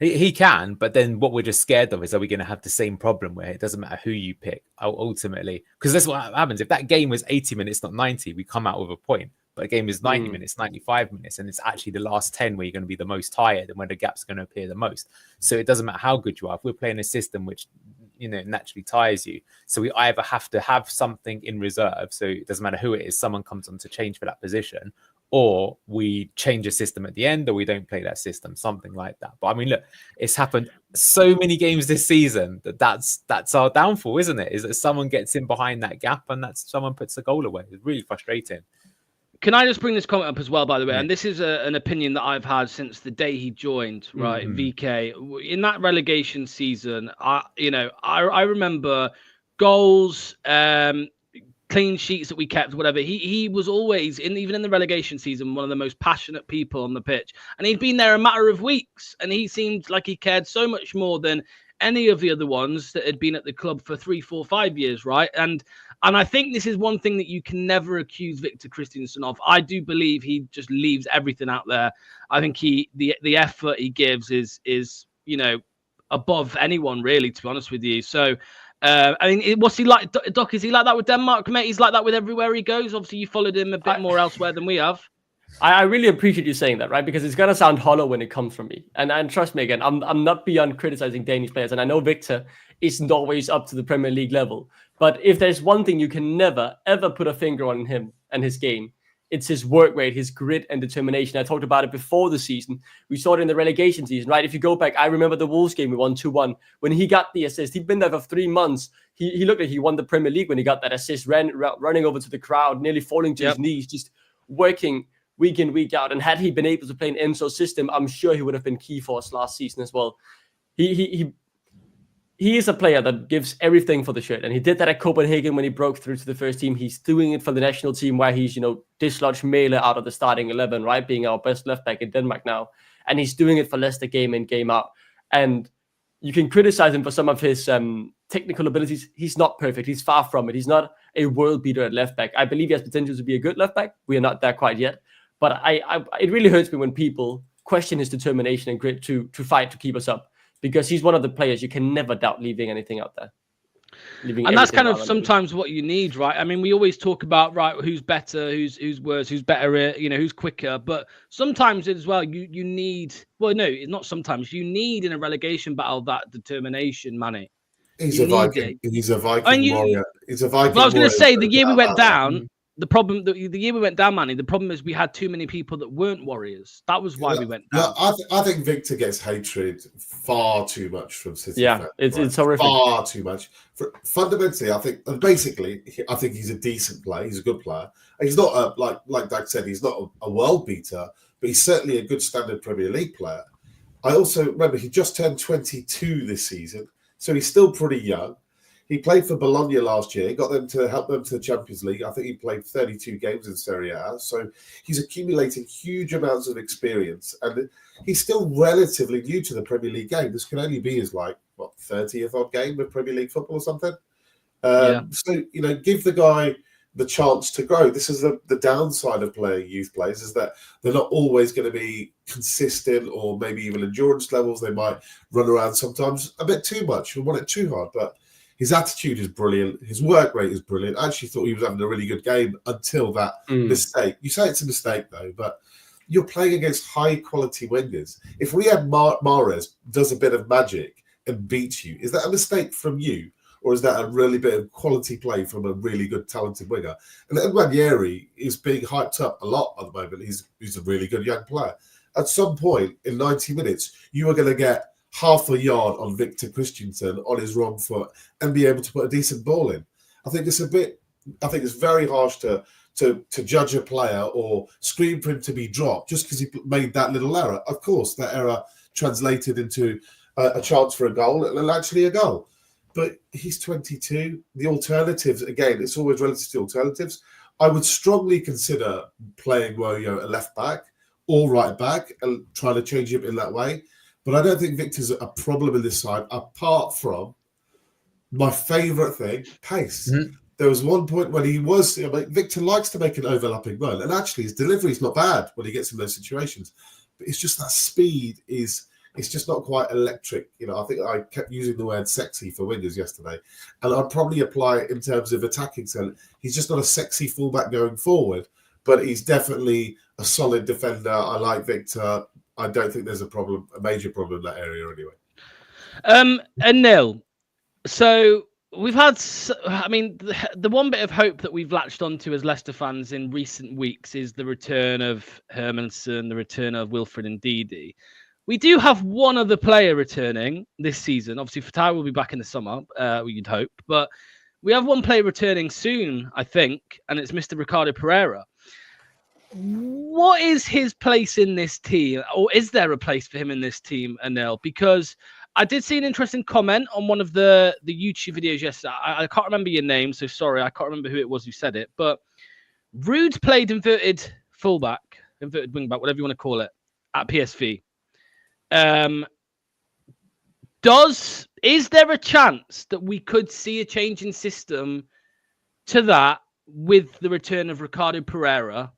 He can, but then what we're just scared of is, are we going to have the same problem where it doesn't matter who you pick ultimately? Because that's what happens. If that game was 80 minutes, not 90, we come out with a point. But a game is 90 minutes, 95 minutes, and it's actually the last 10 where you're going to be the most tired and where the gap's going to appear the most. So it doesn't matter how good you are. If we're playing a system which naturally tires you, so we either have to have something in reserve, so it doesn't matter who it is, someone comes on to change for that position, or we change a system at the end, or we don't play that system, something like that. But look, it's happened so many games this season that's our downfall, isn't it? Is that someone gets in behind that gap and that's someone puts a goal away. It's really frustrating. Can I just bring this comment up as well, by the way? And this is an opinion that I've had since the day he joined, right? VK. In that relegation season, I remember goals, clean sheets that we kept, whatever. He was always, even in the relegation season, one of the most passionate people on the pitch. And he'd been there a matter of weeks. And he seemed like he cared so much more than any of the other ones that had been at the club for 3, 4, 5 years, right? And I think this is one thing that you can never accuse Victor Christiansen of. I do believe he just leaves everything out there. I think the effort he gives is above anyone, really, to be honest with you. So, what's he like, Doc? Is he like that with Denmark, mate? He's like that with everywhere he goes. Obviously, you followed him a bit more elsewhere than we have. I really appreciate you saying that, right? Because it's gonna sound hollow when it comes from me. And trust me, again, I'm not beyond criticizing Danish players, and I know Victor isn't always up to the Premier League level. But if there's one thing you can never, ever put a finger on him and his game, it's his work rate, his grit and determination. I talked about it before the season. We saw it in the relegation season, right? If you go back, I remember the Wolves game we won 2-1. When he got the assist, he'd been there for 3 months. He looked like he won the Premier League when he got that assist, running over to the crowd, nearly falling to his knees, just working week in, week out. And had he been able to play an Enzo's system, I'm sure he would have been key for us last season as well. He is a player that gives everything for the shirt. And he did that at Copenhagen when he broke through to the first team. He's doing it for the national team where he's, dislodged Mæhle out of the starting 11, right? Being our best left back in Denmark now. And he's doing it for Leicester game in, game out. And you can criticize him for some of his technical abilities. He's not perfect. He's far from it. He's not a world beater at left back. I believe he has potential to be a good left back. We are not there quite yet. But it really hurts me when people question his determination and grit to fight to keep us up. Because he's one of the players you can never doubt leaving anything out there. And that's kind of sometimes what you need, right? I mean, we always talk about, right, who's better, who's worse, who's better, who's quicker. But sometimes as well, you need, well, no, it's not sometimes. You need in a relegation battle that determination, Manny. He's a Viking. He's a Viking warrior. He's a Viking. Well, I was going to say, the year we went down, the problem, the year we went down, Manny, the problem is we had too many people that weren't warriors. That was why we went down. I think Victor gets hatred far too much from City. Yeah, it's horrific. Far too much. Fundamentally, I think he's a decent player. He's a good player. He's not like Dag said, he's not a world beater, but he's certainly a good standard Premier League player. I also remember he just turned 22 this season, so he's still pretty young. He played for Bologna last year, got them to help them to the Champions League. I think he played 32 games in Serie A. So he's accumulating huge amounts of experience. And he's still relatively new to the Premier League game. This can only be his, 30th odd game of Premier League football or something. So, give the guy the chance to grow. This is the downside of playing youth players, is that they're not always going to be consistent, or maybe even endurance levels. They might run around sometimes a bit too much and want it too hard. But his attitude is brilliant. His work rate is brilliant. I actually thought he was having a really good game until that mistake. You say it's a mistake, though, but you're playing against high-quality wingers. If we had Mahrez does a bit of magic and beats you, is that a mistake from you? Or is that a really bit of quality play from a really good, talented winger? And Ranieri is being hyped up a lot at the moment. He's a really good young player. At some point in 90 minutes, you are going to get half a yard on Victor Christensen on his wrong foot and be able to put a decent ball in. I think it's very harsh to judge a player or scream for him to be dropped just because he made that little error. Of course, that error translated into a chance for a goal and actually a goal. But he's 22. The alternatives, again, it's always relative to alternatives. I would strongly consider playing Woyo at left back or right back and trying to change him in that way. But I don't think Victor's a problem in this side, apart from my favourite thing, pace. Mm-hmm. There was one point when Victor likes to make an overlapping run, and actually his delivery is not bad when he gets in those situations. But it's just that speed it's just not quite electric. I think I kept using the word sexy for wingers yesterday, and I'd probably apply it in terms of attacking talent. He's just not a sexy fullback going forward, but he's definitely a solid defender. I like Victor. I don't think there's a major problem in that area anyway. And Neil, so we've had, the one bit of hope that we've latched onto as Leicester fans in recent weeks is the return of Hermansen, the return of Wilfred and Ndidi. We do have one other player returning this season. Obviously, Fatai will be back in the summer, we'd hope. But we have one player returning soon, I think, and it's Mr. Ricardo Pereira. What is his place in this team? Or is there a place for him in this team, Anil? Because I did see an interesting comment on one of the YouTube videos yesterday. I can't remember your name, so sorry. I can't remember who it was who said it. But Ruud played inverted fullback, inverted wingback, whatever you want to call it, at PSV. Is there a chance that we could see a change in system to that with the return of Ricardo Pereira?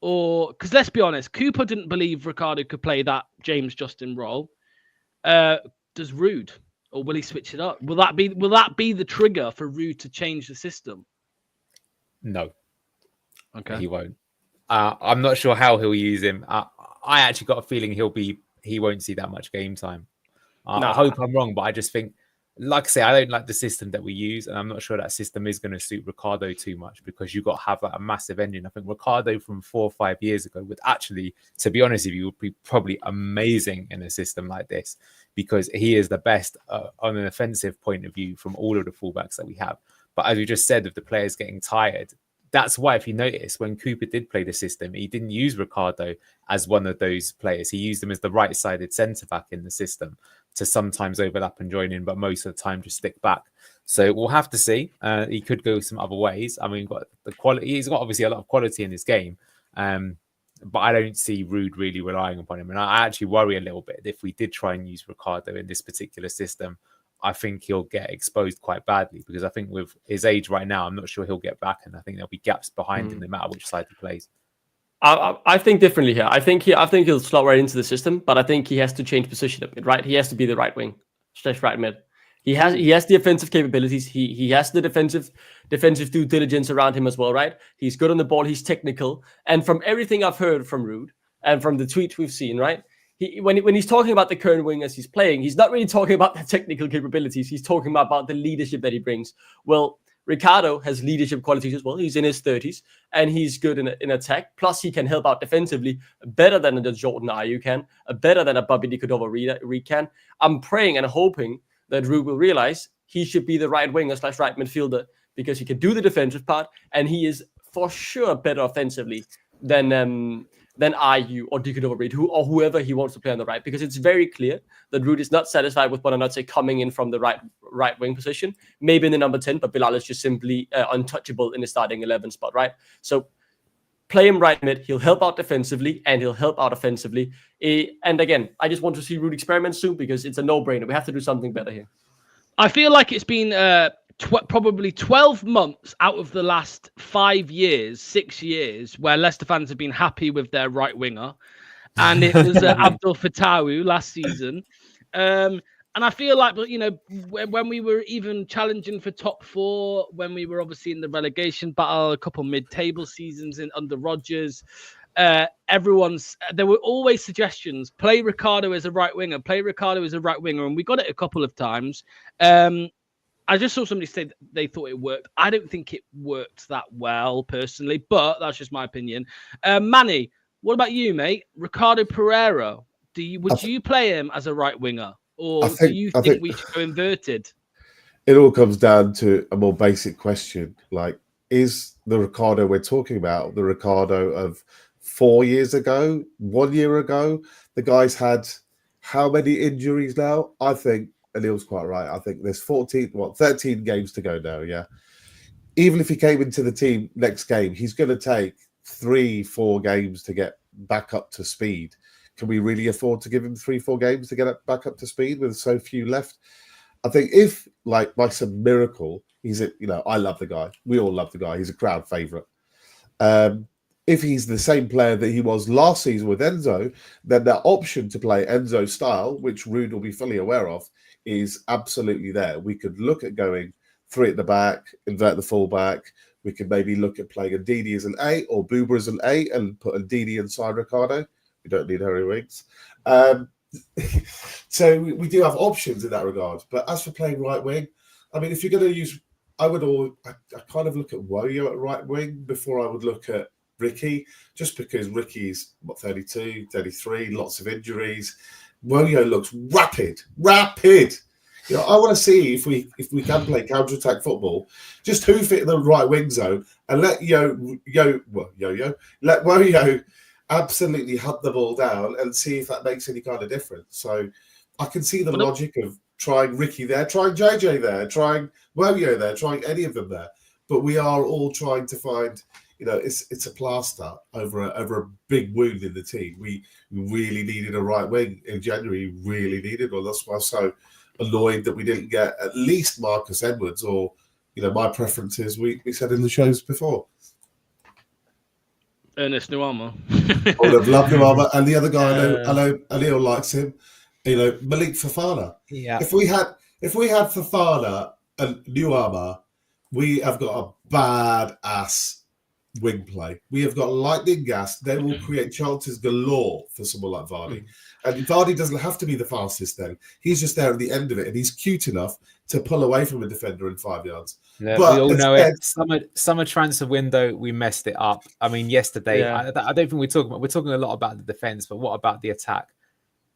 Or, because let's be honest, Cooper didn't believe Ricardo could play that James Justin role. Does Ruud, or will he switch it up? Will that be the trigger for Ruud to change the system? No. Okay. He won't. I'm not sure how he'll use him. I actually got a feeling he won't see that much game time. I hope I'm wrong, but I just think, like I say, I don't like the system that we use, and I'm not sure that system is going to suit Ricardo too much because you've got to have a massive engine. I think Ricardo from 4 or 5 years ago would actually, to be honest with you, would be probably amazing in a system like this because he is the best on an offensive point of view from all of the fullbacks that we have. But as we just said, with the players getting tired, that's why, if you notice, when Cooper did play the system, he didn't use Ricardo as one of those players. He used him as the right-sided centre-back in the system to sometimes overlap and join in, but most of the time just stick back. So we'll have to see. He could go some other ways. I mean, got the quality. He's got obviously a lot of quality in his game, but I don't see Ruud really relying upon him. And I actually worry a little bit if we did try and use Ricardo in this particular system. I think he'll get exposed quite badly, because I think with his age right now, I'm not sure he'll get back, and I think there'll be gaps behind him no matter which side he plays. I think differently here. I think he'll slot right into the system, but I think he has to change position a bit, right? He has to be the right wing / right mid. He has the offensive capabilities. He has the defensive due diligence around him as well, right? He's good on the ball. He's technical, and from everything I've heard from Ruud and from the tweets we've seen, right? When he's talking about the current wingers he's playing, he's not really talking about the technical capabilities. He's talking about the leadership that he brings. Well, Ricardo has leadership qualities as well. He's in his 30s, and he's good in attack. Plus, he can help out defensively better than a Jordan Ayew can, better than a Bobby Di Cordova-Reid can. I'm praying and hoping that Ruud will realize he should be the right winger / right midfielder, because he can do the defensive part, and he is for sure better offensively than Ayew or Di Cordova-Reid, or whoever he wants to play on the right, because it's very clear that Ruud is not satisfied with Bonanotte coming in from the right wing position, maybe in the number 10, but Bilal is just simply untouchable in the starting 11 spot, right? So play him right mid, he'll help out defensively, and he'll help out offensively. And again, I just want to see Ruud experiment soon, because it's a no-brainer. We have to do something better here. I feel like it's been probably 12 months out of the last 6 years, where Leicester fans have been happy with their right winger. And it was Abdul Fatawu last season. And I feel like, when we were even challenging for top 4, when we were obviously in the relegation battle, a couple mid-table seasons under Rodgers, there were always suggestions, play Ricardo as a right winger, and we got it a couple of times. I just saw somebody say that they thought it worked. I don't think it worked that well, personally, but that's just my opinion. Manny, what about you, mate? Ricardo Pereira, would you play him as a right winger, or do you think we should go inverted? It all comes down to a more basic question, like, is the Ricardo we're talking about the Ricardo of 4 years ago, 1 year ago? The guy's had how many injuries now? I think Anil's quite right. I think there's 13 games to go now, yeah? Even if he came into the team next game, he's going to take 3-4 games to get back up to speed. Can we really afford to give him 3-4 games to get back up to speed with so few left? I think if, like, by some miracle, I love the guy. We all love the guy. He's a crowd favourite. If he's the same player that he was last season with Enzo, then that option to play Enzo's style, which Ruud will be fully aware of, is absolutely there. We could look at going 3 at the back, invert the fullback. We could maybe look at playing Ndidi as an 8 or Booba as an 8 and put Ndidi inside Ricardo. We don't need Harry Winks. So we do have options in that regard. But as for playing right wing, I mean, if you're going to use, I kind of look at Woyo at right wing before I would look at Ricky, just because Ricky's 32, 33, lots of injuries. Woyo looks rapid. I want to see if we can play counter-attack football, just hoof it in the right wing zone and let let Woyo absolutely hunt the ball down and see if that makes any kind of difference. So I can see the logic of trying Ricky there, trying JJ there, trying Woyo there, trying any of them there. But we are all trying to find, it's a plaster over a big wound in the team. We really needed a right wing in January, really needed one. That's why I'm so annoyed that we didn't get at least Marcus Edwards, or, my preferences we said in the shows before. Ernest Nuama. I would have loved Nuama, and the other guy I know Anil likes him. Malik Fofana. Yeah. If we had Fofana and Nuama, we have got a bad-ass wing play. We have got lightning gas. They will create chances galore for someone like Vardy. And Vardy doesn't have to be the fastest then. He's just there at the end of it, and he's cute enough to pull away from a defender in 5 yards. Yeah, but we all know it. Summer transfer window, we messed it up. I mean, yesterday, I don't think we're talking a lot about the defense, but what about the attack?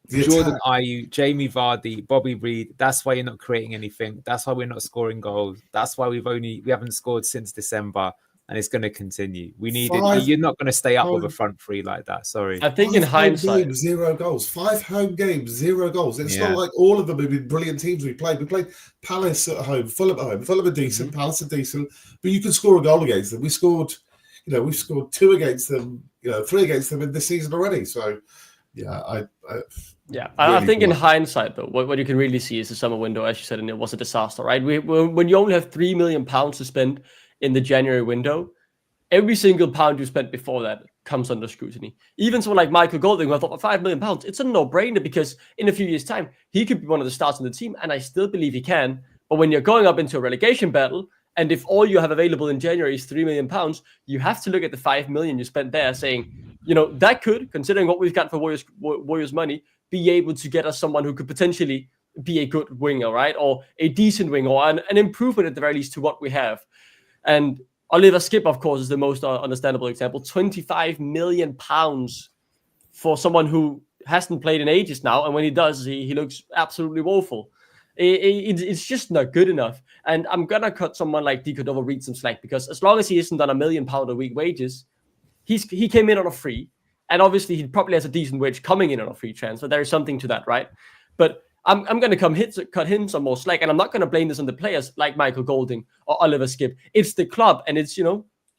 Jordan Ayew, Jamie Vardy, Bobby Reid. That's why you're not creating anything. That's why we're not scoring goals. That's why we haven't scored since December. and it's going to continue. We need Five- it. You're not going to stay up with a home- front three like that. Sorry. I think in 5 home hindsight, games, 0 goals. 5 home games, 0 goals. It's Yeah. not like all of them have been brilliant teams we played. We played Palace at home, Fulham at home. Fulham are decent, Palace are decent, but you can score a goal against them. We've scored 2 against them, 3 against them in this season already. So, yeah, I Really think in good. hindsight, though, what you can really see is the summer window, as you said, and it was a disaster, right? When you only have £3 million to spend in the January window, every single pound you spent before that comes under scrutiny. Even someone like Michael Golding, who I thought £5 million, it's a no-brainer because in a few years' time, he could be one of the stars in the team, and I still believe he can. But when you're going up into a relegation battle, and if all you have available in January is £3 million, you have to look at the $5 million you spent there, saying, that could, considering what we've got for Warriors money, be able to get us someone who could potentially be a good winger, right? Or a decent winger, or an improvement at the very least to what we have. And Oliver Skip, of course, is the most understandable example. £25 million for someone who hasn't played in ages now. And when he does, he looks absolutely woeful. It's just not good enough. And I'm going to cut someone like Di Cordova-Reid some slack, because as long as he isn't on £1 million a week wages, he came in on a free. And obviously, he probably has a decent wage coming in on a free transfer. There is something to that, right? But I'm going to cut him some more slack. And I'm not going to blame this on the players like Michael Golding or Oliver Skip. It's the club. And it's,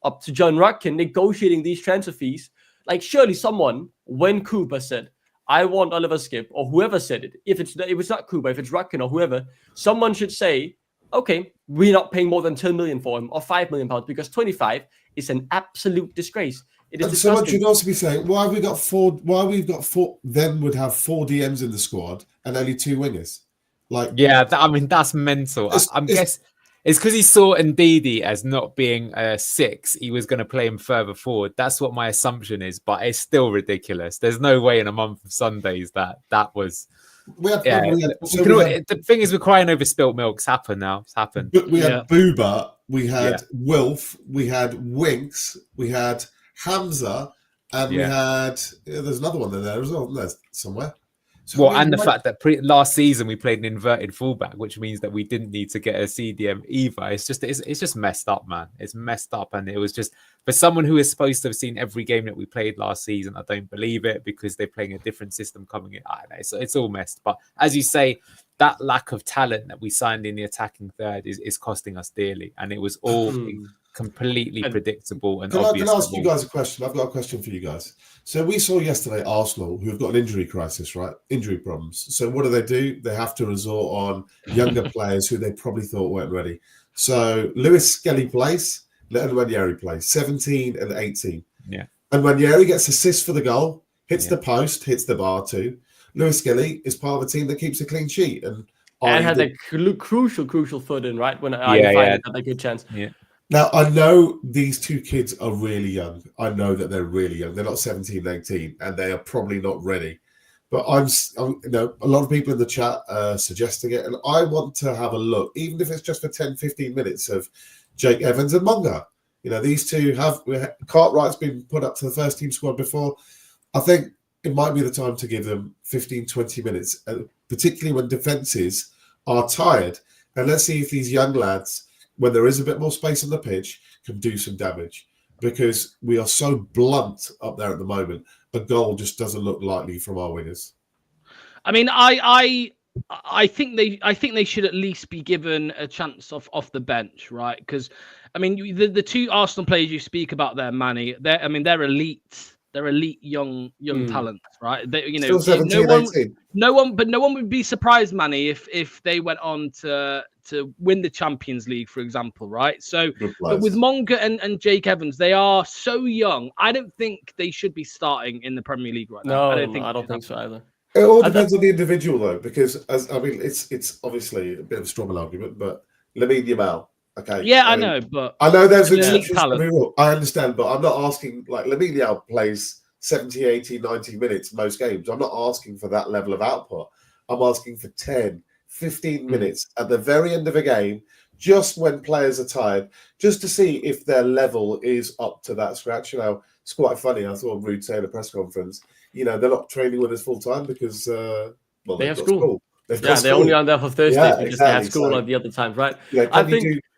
up to John Rutkin negotiating these transfer fees. Like, surely someone, when Cooper said, I want Oliver Skip, or whoever said it, if it's not Cooper, if it's Rutkin or whoever, someone should say, okay, we're not paying more than 10 million for him or £5 million, because 25 is an absolute disgrace. It is and someone disgusting. should also be saying, why we've got four, then would have 4 DMs in the squad and only 2 wingers. Like, Yeah, that's mental. I'm guessing it's because he saw Ndidi as not being a 6. He was going to play him further forward. That's what my assumption is, but it's still ridiculous. There's no way in a month of Sundays that was. The thing is, we're crying over spilt milk. It's happened now. It's happened. We had Booba, we had Wilf, we had Winks, we had Hamza, and we had there's another one there as well. There's somewhere. So the fact that last season we played an inverted fullback, which means that we didn't need to get a CDM either. It's just messed up, man. It's messed up, and it was just for someone who is supposed to have seen every game that we played last season. I don't believe it because they're playing a different system coming in. I don't know. So it's all messed. But as you say, that lack of talent that we signed in the attacking third is costing us dearly, and it was all completely predictable and obvious. Can I ask you guys a question? I've got a question for you guys. So we saw yesterday Arsenal, who have got an injury crisis, right? Injury problems. So what do? They have to resort on younger players who they probably thought weren't ready. So Lewis Skelly plays, and Ranieri plays, 17 and 18. Yeah. And Ranieri gets assists for the goal, hits the post, hits the bar too. Lewis Skelly is part of a team that keeps a clean sheet. And had a crucial foot in, right? When I had a good chance. Yeah. Now, I know these 2 kids are really young. I know that they're really young. They're not 17, 18, and they are probably not ready. But a lot of people in the chat are suggesting it, and I want to have a look, even if it's just for 10, 15 minutes, of Jake Evans and Munga. These two Cartwright's been put up to the first team squad before. I think it might be the time to give them 15, 20 minutes, particularly when defences are tired. And let's see if these young lads, when there is a bit more space on the pitch, can do some damage, because we are so blunt up there at the moment. A goal just doesn't look likely from our wingers. I mean, I think they should at least be given a chance off the bench, right? Because I mean, the 2 Arsenal players you speak about there, Manny, they're elite. They're elite young talents, right? Still 17, 18. No one would be surprised, Manny, if they went on to win the Champions League, for example, right? So, but with Monga and Jake Evans, they are so young. I don't think they should be starting in the Premier League right now. I don't think so either. It all depends on the individual, though, because it's obviously a bit of a strong argument, but Lamine Yamal. Okay. Yeah, I know, but I know there's exceptions. talent. I understand, but I'm not asking, like, Lamine Yamal plays 70, 80, 90 minutes most games. I'm not asking for that level of output. I'm asking for 10, 15 minutes at the very end of a game, just when players are tired, just to see if their level is up to that scratch. It's quite funny. I thought Rude say in a press conference, they're not training with us full time because they have school. They're only on there for Thursdays because they have school at the other times, right? Yeah,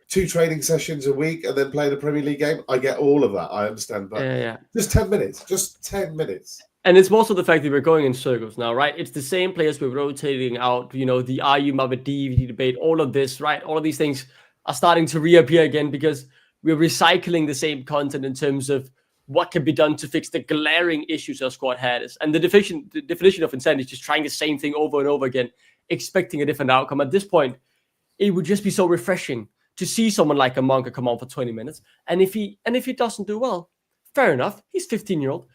2 training sessions a week and then playing a Premier League game. I get all of that. I understand. But just 10 minutes. Just 10 minutes. And it's also the fact that we're going in circles now, right? It's the same players we're rotating out. You know, the Are You Mother DVD debate, all of this, right? All of these things are starting to reappear again because we're recycling the same content in terms of what can be done to fix the glaring issues our squad has. And the definition of insanity is just trying the same thing over and over again, expecting a different outcome. At this point, it would just be so refreshing to see someone like a Monka come on for 20 minutes. And if he doesn't do well, fair enough. He's 15-year-old.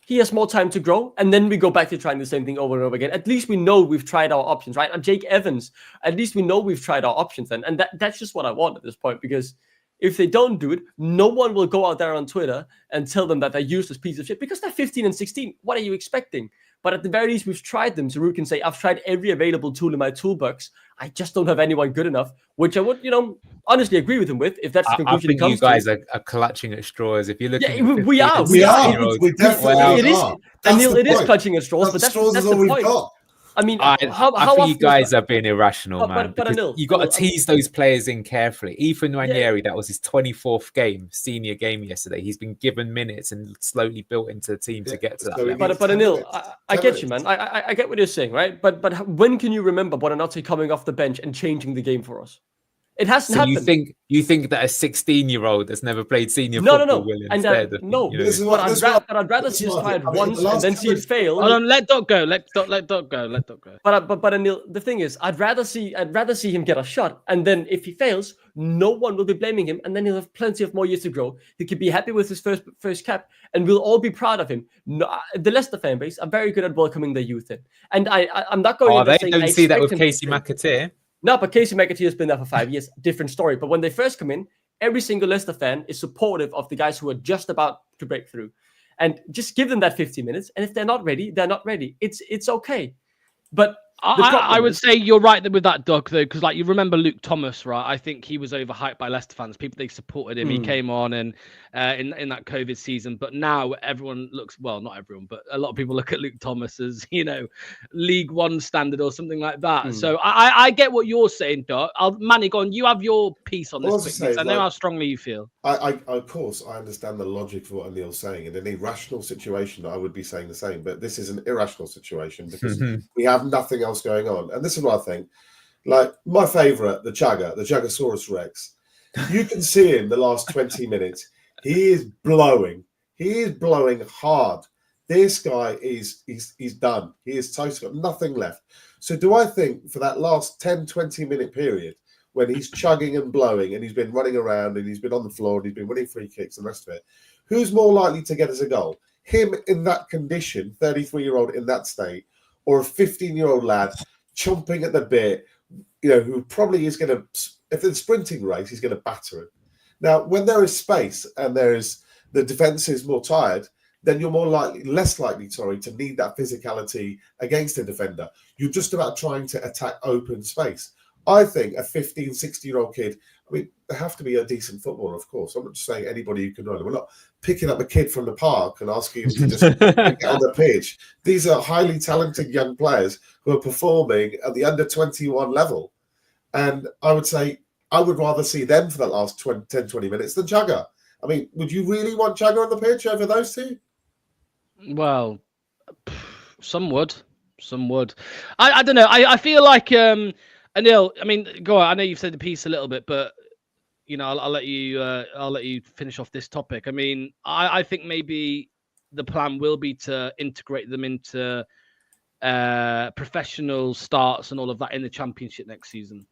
He has more time to grow, and then we go back to trying the same thing over and over again. At least we know we've tried our options, right? And Jake Evans, at least we know we've tried our options then. And that's just what I want at this point, because if they don't do it, no one will go out there on Twitter and tell them that they're useless piece of shit because they're 15 and 16. What are you expecting? But at the very least, we've tried them. Saruk can say, I've tried every available tool in my toolbox. I just don't have anyone good enough, which I would, honestly agree with him with, if that's the conclusion he comes to. I think you guys are clutching at straws. If you're looking at we are. We definitely are. And Neil, it is clutching at straws, but that's the point. I mean, I think you guys are being irrational, man. But you got to tease those players in carefully. Ethan Nwaneri, that was his 24th senior game yesterday. He's been given minutes and slowly built into the team to get to that level. But Anil, I get you, man. I get what you're saying, right? But when can you remember Bonanotte coming off the bench and changing the game for us? It hasn't happened. You think that a 16-year-old that's never played senior football will instead? But I'd rather see us try it once and then see it fail. Hold on, let Doc go. Let Doc go. But Anil, the thing is, I'd rather see him get a shot, and then if he fails, no one will be blaming him, and then he'll have plenty of more years to grow. He could be happy with his first cap, and we'll all be proud of him. No, the Leicester fan base are very good at welcoming their youth in, and I'm not going. Oh, they don't see that with Casey McAteer. No, but Casey McAteer has been there for 5 years. Different story. But when they first come in, every single Leicester fan is supportive of the guys who are just about to break through. And just give them that 50 minutes. And if they're not ready, they're not ready. It's okay. But I would say you're right with that, Doug, though, because you remember Luke Thomas, right? I think he was overhyped by Leicester fans. They supported him. He came on and in that COVID season, but now everyone looks, well, not everyone, but a lot of people look at Luke Thomas as League One standard or something like that. So I get what you're saying, Doug. Manny, go on. You have your piece on this. I know how strongly you feel. I of course I understand the logic of what Anil's saying. In any rational situation, I would be saying the same. But this is an irrational situation because we have nothing else going on. And this is what I think. My favourite, the Jagosaurus Rex. You can see him the last 20 minutes. He is blowing. He is blowing hard. This guy he's done. He is totally got nothing left. So do I think for that last 10, 20 minute period when he's chugging and blowing and he's been running around and he's been on the floor and he's been winning free kicks and the rest of it, who's more likely to get us a goal? Him in that condition, 33-year-old in that state, or a 15-year-old lad chomping at the bit, who probably is going to, if it's a sprinting race, he's going to batter him. Now, when there is space and the defense is more tired, then you're less likely to need that physicality against a defender. You're just about trying to attack open space. I think a 15, 16-year-old kid, they have to be a decent footballer, of course. I'm not just saying anybody who can run. We're not picking up a kid from the park and asking him to just get on the pitch. These are highly talented young players who are performing at the under-21 level. And I would say I would rather see them for the last 10, 20 minutes than Jagger. Would you really want Jagger on the pitch over those two? Well, some would. I don't know. I feel like... Anil, go on. I know you've said the piece a little bit, but I'll let you finish off this topic. I think maybe the plan will be to integrate them into professional starts and all of that in the Championship next season.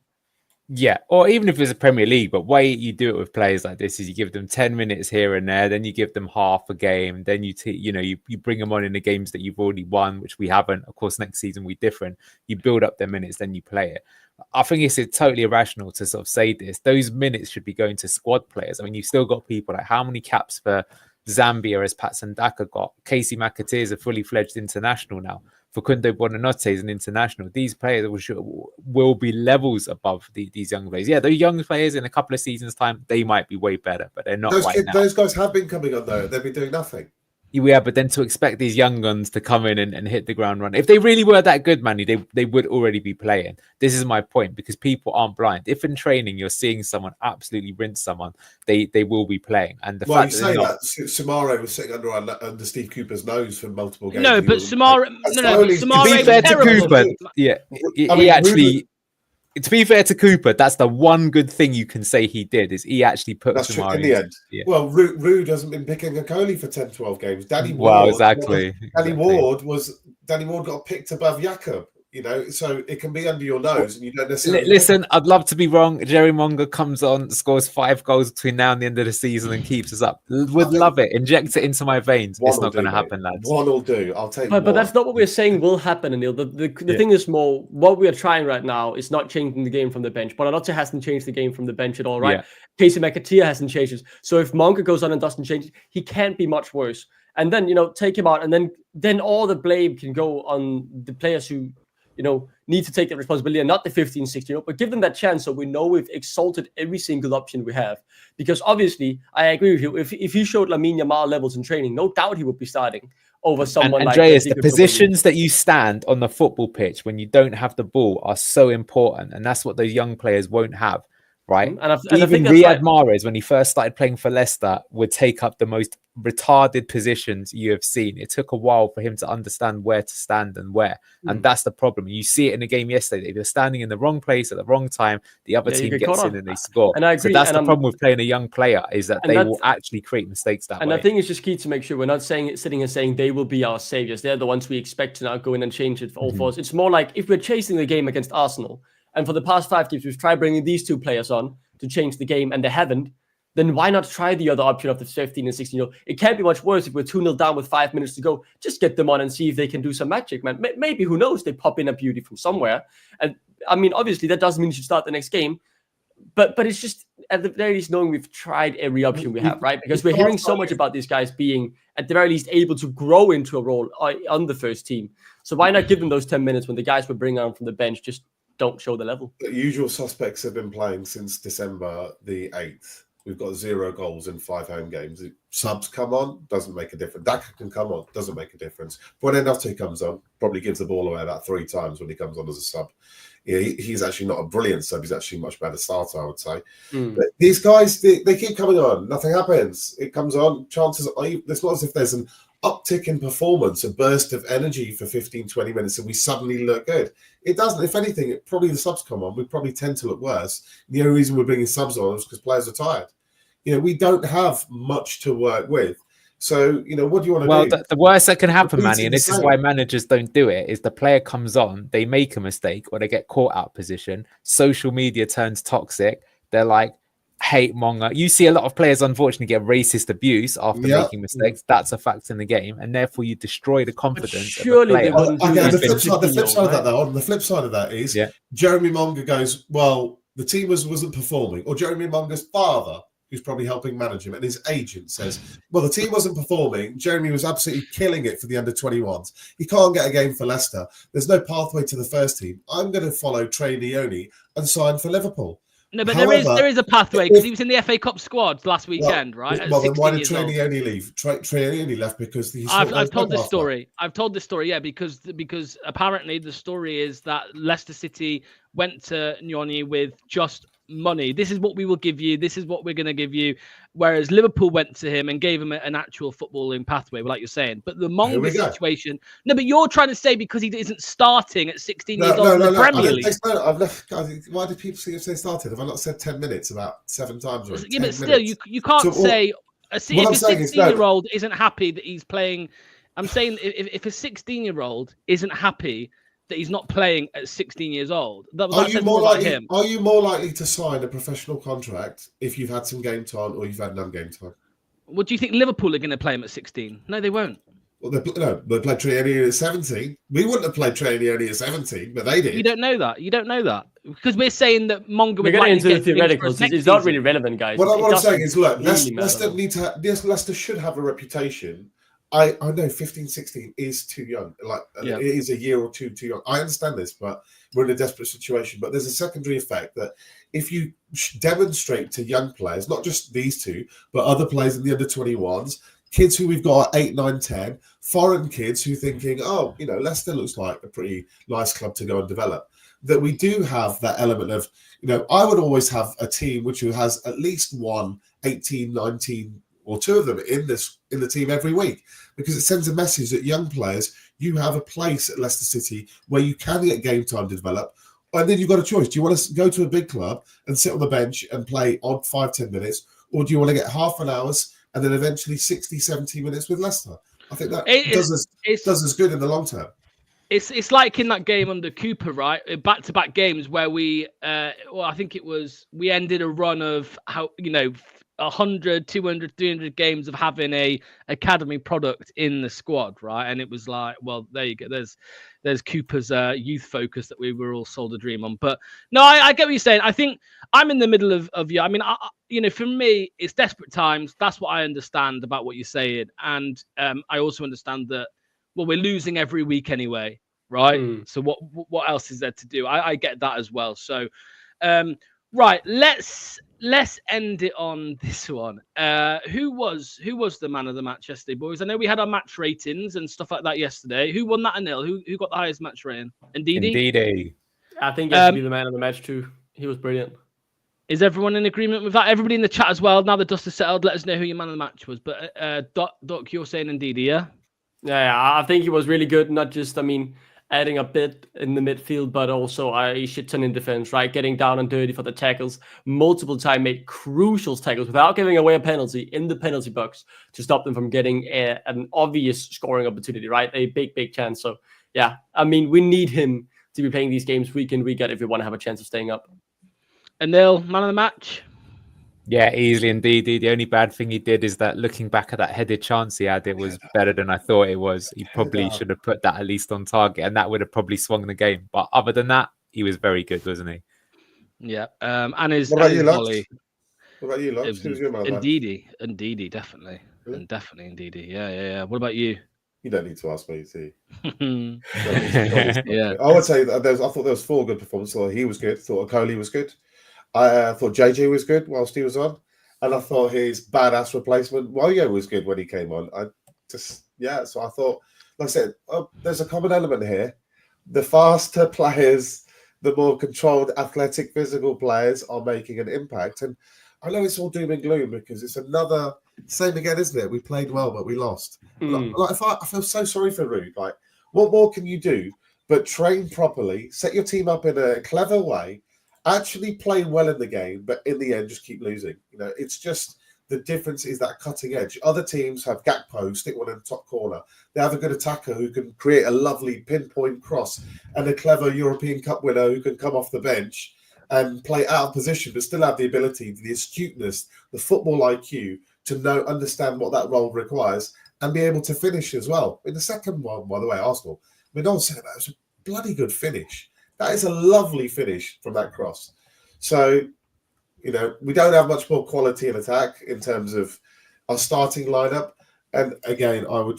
Yeah, or even if it's a Premier League, but way you do it with players like this is you give them 10 minutes here and there, then you give them half a game, then you bring them on in the games that you've already won, which we haven't. Of course, next season we're different. You build up their minutes, then you play it. I think it's totally irrational to sort of say this. Those minutes should be going to squad players. You've still got people like how many caps for Zambia has Patson Daka got? Casey McAteer is a fully fledged international now. Facundo Bonanotte is an international. These players will be levels above these young players. Yeah, those young players in a couple of seasons' time, they might be way better, but they're not now. Those guys have been coming on, though. They've been doing nothing. Yeah, but then to expect these young guns to come in and hit the ground running. If they really were that good, Manny, they would already be playing. This is my point, because people aren't blind. If in training you're seeing someone absolutely rinse someone, they will be playing. And the fact you say that Samare was sitting under Steve Cooper's nose for multiple games. No, but Samare, to be fair to Cooper, he actually. To be fair to Cooper, that's the one good thing you can say he did, is he actually put Samari in the end. Yeah. Well, Rude hasn't been picking a goalie for 10, 12 games. Danny Ward got picked above Jakob. So it can be under your nose, and you don't necessarily. Listen, I'd love to be wrong. Jerry Monger comes on, scores 5 goals between now and the end of the season, and keeps us up. Would love it. Inject it into my veins. It's not going to happen, lads. One will do. I'll take. But that's not what we're saying will happen, Anil. The thing is more what we are trying right now is not changing the game from the bench. Bonanotte hasn't changed the game from the bench at all, right? Yeah. Casey McAteer hasn't changed it. So if Monger goes on and doesn't change it, he can't be much worse. And then take him out, and then all the blame can go on the players who need to take that responsibility, and not the 15, 16, but give them that chance, so we know we've exalted every single option we have. Because obviously, I agree with you, if he showed Lamine Yamal levels in training, no doubt he would be starting over someone like Andreas, the positions that you stand on the football pitch when you don't have the ball are so important, and that's what those young players won't have, right? And I think Riyad Mahrez, when he first started playing for Leicester, would take up the most retarded positions you have seen. It took a while for him to understand where to stand and where. And that's the problem. You see it in the game yesterday. If you're standing in the wrong place at the wrong time, the other team gets in and they score. And I agree. So that's the problem with playing a young player, is that they will actually create mistakes that way. And I think it's just key to make sure we're not sitting and saying they will be our saviors. They're the ones we expect to now go in and change it for all for us. It's more like if we're chasing the game against Arsenal, and for the past 5 games, we've tried bringing these 2 players on to change the game, and they haven't, then why not try the other option of the 15 and 16? It can't be much worse if we're 2-0 down with 5 minutes to go. Just get them on and see if they can do some magic, man. Maybe, who knows, they pop in a beauty from somewhere. And I mean, obviously, that doesn't mean you should start the next game. But it's just, at the very least, knowing we've tried every option we have, right? Because we're hearing so much about these guys being, at the very least, able to grow into a role on the first team. So why not give them those 10 minutes when the guys we bring on from the bench just don't show the level? The usual suspects have been playing since December the 8th. We've got 0 goals in 5 home games. Subs come on, doesn't make a difference. Daka can come on, doesn't make a difference. Bonanotte comes on, probably gives the ball away about 3 times when he comes on as a sub. He's actually not a brilliant sub. He's actually a much better starter, I would say. But these guys, they keep coming on. Nothing happens. It comes on. Chances are, it's not as if there's an uptick in performance, a burst of energy for 15, 20 minutes, and we suddenly look good. It doesn't. If anything, probably the subs come on, we probably tend to look worse. The only reason we're bringing subs on is because players are tired. We don't have much to work with. So, what do you want to do? Well, the worst that can happen, Manny, and this is why managers don't do it, is the player comes on, they make a mistake, or they get caught out of position. Social media turns toxic. They're like, hate Monger. You see a lot of players, unfortunately, get racist abuse after making mistakes. That's a fact in the game, and therefore you destroy the confidence of the player. The flip side of that, though, the flip side of that is Jeremy Monger goes, well, the team wasn't performing, or Jeremy Monger's father, who's probably helping manage him, and his agent says, well, the team wasn't performing. Jeremy was absolutely killing it for the under-21s. He can't get a game for Leicester. There's no pathway to the first team. I'm going to follow Trey Leone and sign for Liverpool. No, but however, there is a pathway, because he was in the FA Cup squad last weekend, right? Well, then why did Trey Leone leave? Trey Leone left because he's. I've told this story. I've told this story, because apparently the story is that Leicester City went to Nyoni with just money. This is what we will give you. This is what we're going to give you. Whereas Liverpool went to him and gave him an actual footballing pathway, like you're saying. But the Monger situation, no, but you're trying to say because he isn't starting at 16 years old in the Premier League. Why did people say started? Have I not said 10 minutes about 7 times? Yeah, but still, you can't say if a 16-year-old isn't happy that he's playing. I'm saying if a 16-year-old isn't happy that he's not playing at 16 years old. Are you more likely to sign a professional contract if you've had some game time or you've had none game time? What do you think Liverpool are going to play him at 16? No, they won't. Well, they played Triani at 17. We wouldn't have played Triani only at 17, but they did. You don't know that. Because we're saying that Monger would get into the theoreticals. It's not really relevant, guys. What I'm saying is, look, Leicester should have a reputation. I know 15, 16 is too young. It is a year or two too young. I understand this, but we're in a desperate situation. But there's a secondary effect that if you demonstrate to young players, not just these two, but other players in the under-21s, kids who we've got at 8, 9, 10, foreign kids who thinking, oh, Leicester looks like a pretty nice club to go and develop. That we do have that element of, I would always have a team which has at least one 18, 19, or two of them in the team every week, because it sends a message that young players, you have a place at Leicester City where you can get game time to develop. And then you've got a choice. Do you want to go to a big club and sit on the bench and play odd 5-10 minutes? Or do you want to get half an hour's and then eventually 60, 70 minutes with Leicester? I think that does us good in the long term. It's like in that game under Cooper, right? Back-to-back games where we ended a run of 100, 200, 300 games of having a academy product in the squad, right? And it was like, well, there you go. There's Cooper's youth focus that we were all sold a dream on. But no, I get what you're saying. I think I'm in the middle of you. I mean, for me, it's desperate times. That's what I understand about what you're saying. And I also understand that, well, we're losing every week anyway, right? So what else is there to do? I get that as well. So, right, let's end it on this one. Who was the man of the match yesterday, boys? I know we had our match ratings and stuff like that yesterday. Who won that, Anil? Who got the highest match rating? Ndidi. I think he has to be the man of the match too. He was brilliant. Is everyone in agreement with that? Everybody in the chat as well. Now the dust is settled, let us know who your man of the match was. But Doc, you're saying Ndidi, yeah? Yeah, I think he was really good. Not just, adding a bit in the midfield, but also a shit ton in defense, right? Getting down and dirty for the tackles. Multiple time made crucial tackles without giving away a penalty in the penalty box to stop them from getting an obvious scoring opportunity, right? A big chance. So, yeah, we need him to be playing these games week in, week out if we want to have a chance of staying up. Anil, man of the match? Yeah, easily Ndidi. The only bad thing he did is that looking back at that headed chance he had, it was better than I thought it was. He probably should have put that at least on target, and that would have probably swung the game. But other than that, he was very good, wasn't he? Yeah. And his What about you, volley. What about you, Lux? Who's your man? Ndidi, definitely. Really? And definitely Ndidi. Yeah. What about you? You don't need to ask me, see. Yeah. I would say that I thought there was 4 good performances. So he was good. I thought Okoli was good. I thought JJ was good whilst he was on, and I thought his badass replacement Woyo was good when he came on. So I thought, like I said, there's a common element here. The faster players, the more controlled, athletic, physical players are making an impact. And I know it's all doom and gloom because it's another same again, isn't it? We played well, but we lost. I feel so sorry for Ruud. Like, what more can you do but train properly, set your team up in a clever way, actually playing well in the game, but in the end, just keep losing. It's just the difference is that cutting edge. Other teams have Gakpo, stick one in the top corner. They have a good attacker who can create a lovely pinpoint cross, and a clever European Cup winner who can come off the bench and play out of position, but still have the ability, the astuteness, the football IQ to understand what that role requires and be able to finish as well. In the second one, by the way, Arsenal, no one said that. It was a bloody good finish. That is a lovely finish from that cross. So, we don't have much more quality in attack in terms of our starting lineup. And again, I'd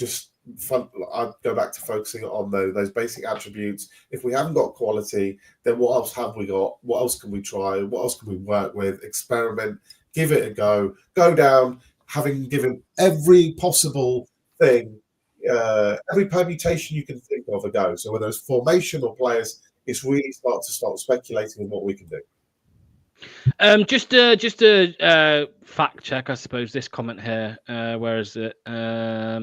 go back to focusing on those basic attributes. If we haven't got quality, then what else have we got? What else can we try? What else can we work with? Experiment, give it a go down, having given every possible thing, every permutation you can think of a go. So whether it's formation or players, it's really start speculating on what we can do. Just a fact check, I suppose. This comment here, where is it? Let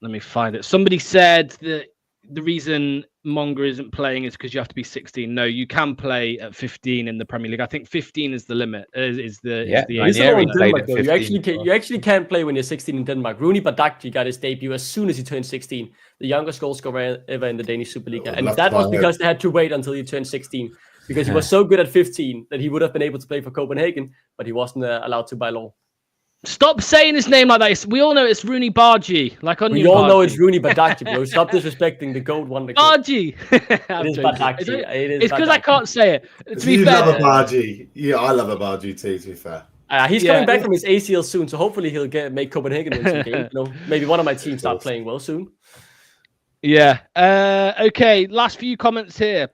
me find it. Somebody said that the reason Monger isn't playing is because you have to be 16. No, you can play at 15 in the Premier League. I think 15 is the limit. Is the You actually can't play when you're 16 in Denmark. Rooney Badakji got his debut as soon as he turned 16, the youngest goal scorer ever in the Danish Superliga, and that was because they had to wait until he turned 16 because he was so good at 15 that he would have been able to play for Copenhagen, but he wasn't allowed to by law. Stop saying his name like that. We all know it's Rooney Bargy. We all know it's Rooney Badakji, bro. Stop disrespecting the GOAT wonder. Bargy. It is Badakji. It's because I can't say it. To be fair, love a Bargy. Yeah, I love a Bargy too, to be fair. He's coming back from his ACL soon, so hopefully he'll make Copenhagen win some game. Maybe one of my teams start playing well soon. Yeah. Okay, last few comments here.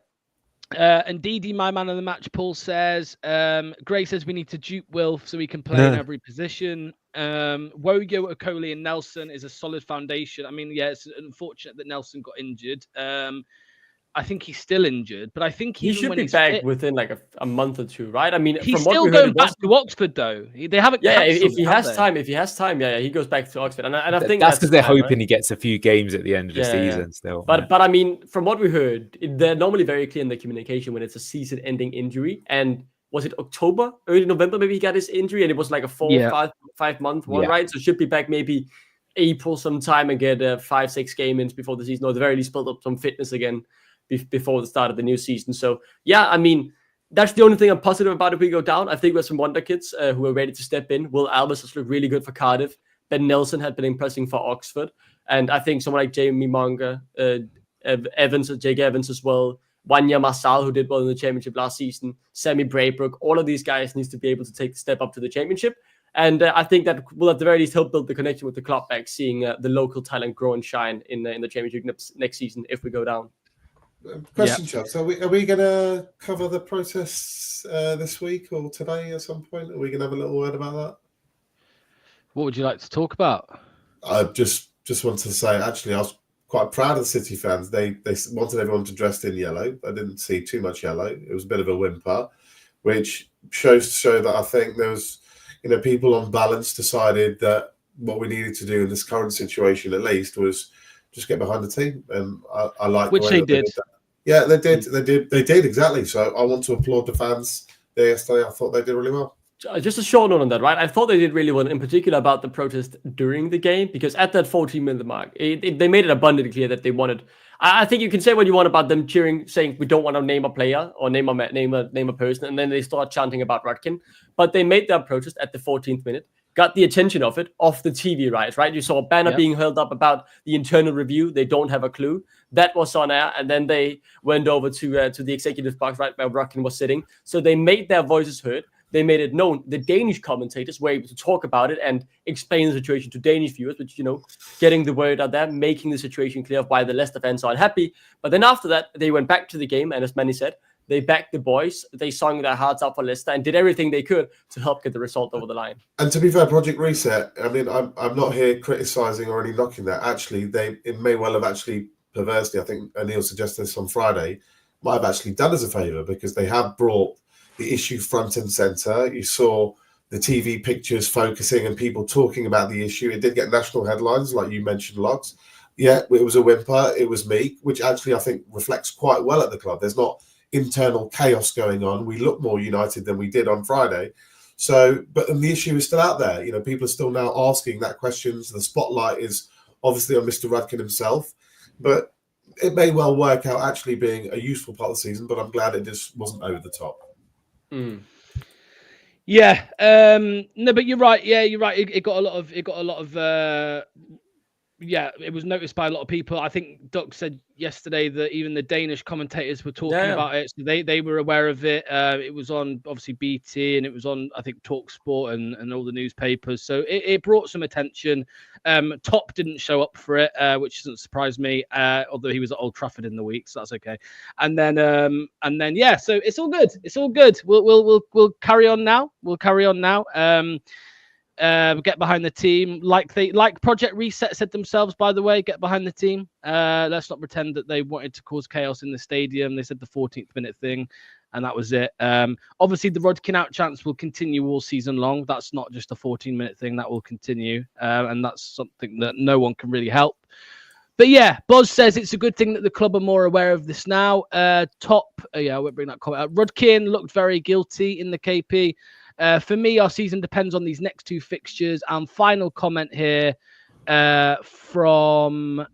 And Didi, my man of the match, Paul says, Gray says we need to dupe Wilf so he can play in every position. Wogo, Okoli, and Nelson is a solid foundation. I mean, yeah, it's unfortunate that Nelson got injured. I think he's still injured, but I think he should be back within like a month or two, right? I mean, he's from still what we going heard, back to Oxford though. They haven't. Yeah, if he it, has time, he goes back to Oxford, and I think that's because they're fine, hoping right? he gets a few games at the end of the season still. But I mean, from what we heard, they're normally very clear in the communication when it's a season-ending injury. And was it October, early November? Maybe he got his injury, and it was like a 5 month one, right? So should be back maybe April sometime and get 5-6 games before the season, or at the very least build up some fitness again before the start of the new season. So yeah, I mean, that's the only thing I'm positive about if we go down. I think we have some wonder kids who are ready to step in. Will Alves has looked really good for Cardiff. Ben Nelson had been impressing for Oxford. And I think someone like Jamie Munger, Jake Evans as well, Wanya Masal, who did well in the championship last season, Sammy Braybrook, all of these guys needs to be able to take the step up to the championship. And I think that will at the very least help build the connection with the club back, seeing the local talent grow and shine in the championship next season if we go down. Question, Chubb. So are we going to cover the protests this week or today at some point? Are we going to have a little word about that? What would you like to talk about? I just wanted to say, actually, I was quite proud of the City fans. They wanted everyone to dress in yellow. I didn't see too much yellow. It was a bit of a whimper, which shows to show that I think there was, people on balance decided that what we needed to do in this current situation, at least, was just get behind the team, and I like which they did. Yeah, they did exactly. So I want to applaud the fans there yesterday. I thought they did really well. Just a short note on that, right? I thought they did really well, in particular about the protest during the game, because at that 14-minute mark, they made it abundantly clear that they wanted. I think you can say what you want about them cheering, saying we don't want to name a player or name a person, and then they start chanting about Rudkin. But they made their protest at the 14th minute. Got the attention of it off the TV rights, right? You saw a banner being held up about the internal review. They don't have a clue. That was on air, and then they went over to the executive box, right, where Rudkin was sitting. So they made their voices heard. They made it known. The Danish commentators were able to talk about it and explain the situation to Danish viewers, which, getting the word out there, making the situation clear of why the Leicester fans are unhappy. But then after that, they went back to the game, and as Manny said, they backed the boys. They sung their hearts out for Leicester and did everything they could to help get the result over the line. And to be fair, Project Reset, I mean, I'm not here criticising or any knocking that. Actually, it may well have actually perversely, I think Anil suggested this on Friday, might have actually done us a favour, because they have brought the issue front and centre. You saw the TV pictures focusing and people talking about the issue. It did get national headlines, like you mentioned, Logs. Yeah, it was a whimper. It was meek, which actually I think reflects quite well at the club. There's not internal chaos going on. We look more united than we did on Friday. So, but the issue is still out there. People are still now asking that question. So the spotlight is obviously on Mr. Rudkin himself, but it may well work out actually being a useful part of the season. But I'm glad it just wasn't over the top. Yeah. No, but you're right. Yeah, you're right. It got a lot of. It was noticed by a lot of people. I think Duck said yesterday that even the Danish commentators were talking about it. So they were aware of it. It was on obviously BT, and it was on, I think, TalkSport and all the newspapers. So it brought some attention. Top didn't show up for it, which doesn't surprise me. Although he was at Old Trafford in the week, so that's okay. And then yeah, so it's all good. It's all good. We'll carry on now. Get behind the team, like Project Reset said themselves, by the way. Get behind the team. Let's not pretend that they wanted to cause chaos in the stadium. They said the 14th minute thing, and that was it. Obviously, the Rudkin out chants will continue all season long. That's not just a 14-minute thing. That will continue, and that's something that no one can really help. But yeah, Boz says it's a good thing that the club are more aware of this now. I won't bring that comment up. Rudkin looked very guilty in the KP. For me, our season depends on these next two fixtures. And final comment here from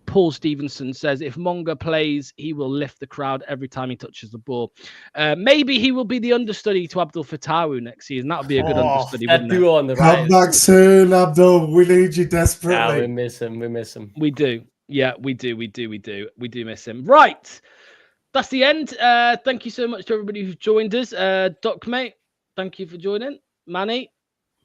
Paul Stevenson says, if Monga plays, he will lift the crowd every time he touches the ball. Maybe he will be the understudy to Abdul Fatawu next season. That would be a good understudy, wouldn't it? On the right. Come back soon, Abdul. We need you desperately. Yeah, we miss him. We do. Yeah, we do. We do miss him. Right. That's the end. Thank you so much to everybody who's joined us. Doc, mate, thank you for joining. Manny,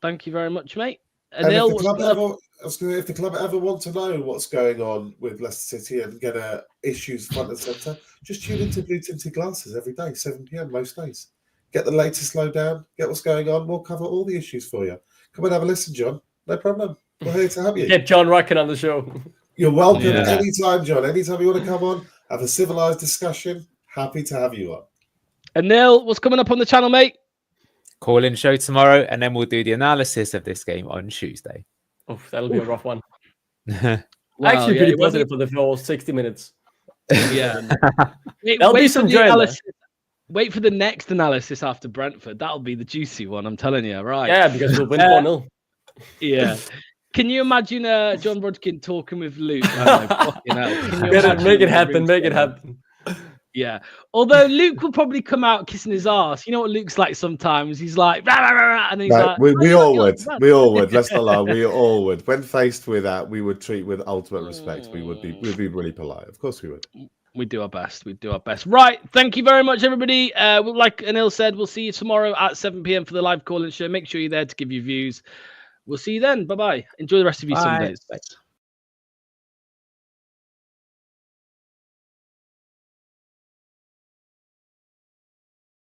thank you very much, mate. Anil, if the club ever want to know what's going on with Leicester City and get issues front and centre, just tune into Blue Tinted Glasses every day, 7 p.m. most days. Get the latest lowdown, get what's going on. We'll cover all the issues for you. Come and have a listen, John. No problem. We're here to have you. Get John Ruckin on the show. You're welcome anytime, John. Anytime you want to come on, have a civilized discussion. Happy to have you on. And Neil, what's coming up on the channel, mate? Call-in show tomorrow, and then we'll do the analysis of this game on Tuesday. Oh, that'll be a rough one. Wow, Actually, pretty positive for the full 60 minutes. Yeah. There'll be some joy. Wait for the next analysis after Brentford. That'll be the juicy one, I'm telling you, right? Yeah, because we'll win 4-0. Yeah. Can you imagine John Rodkin talking with Luke? Make it happen. Make it happen. Yeah. Although Luke will probably come out kissing his ass. You know what Luke's like sometimes? He's like, rah, rah, rah, rah, and he's like, we all would. We all would. Let's not lie. We all would. When faced with that, we would treat with ultimate respect. We'd be really polite. Of course we would. We do our best. We do our best. Right. Thank you very much, everybody. Like Anil said, we'll see you tomorrow at 7 p.m. for the live call-in show. Make sure you're there to give your views. We'll see you then. Bye-bye. Enjoy the rest of your Sundays. Bye.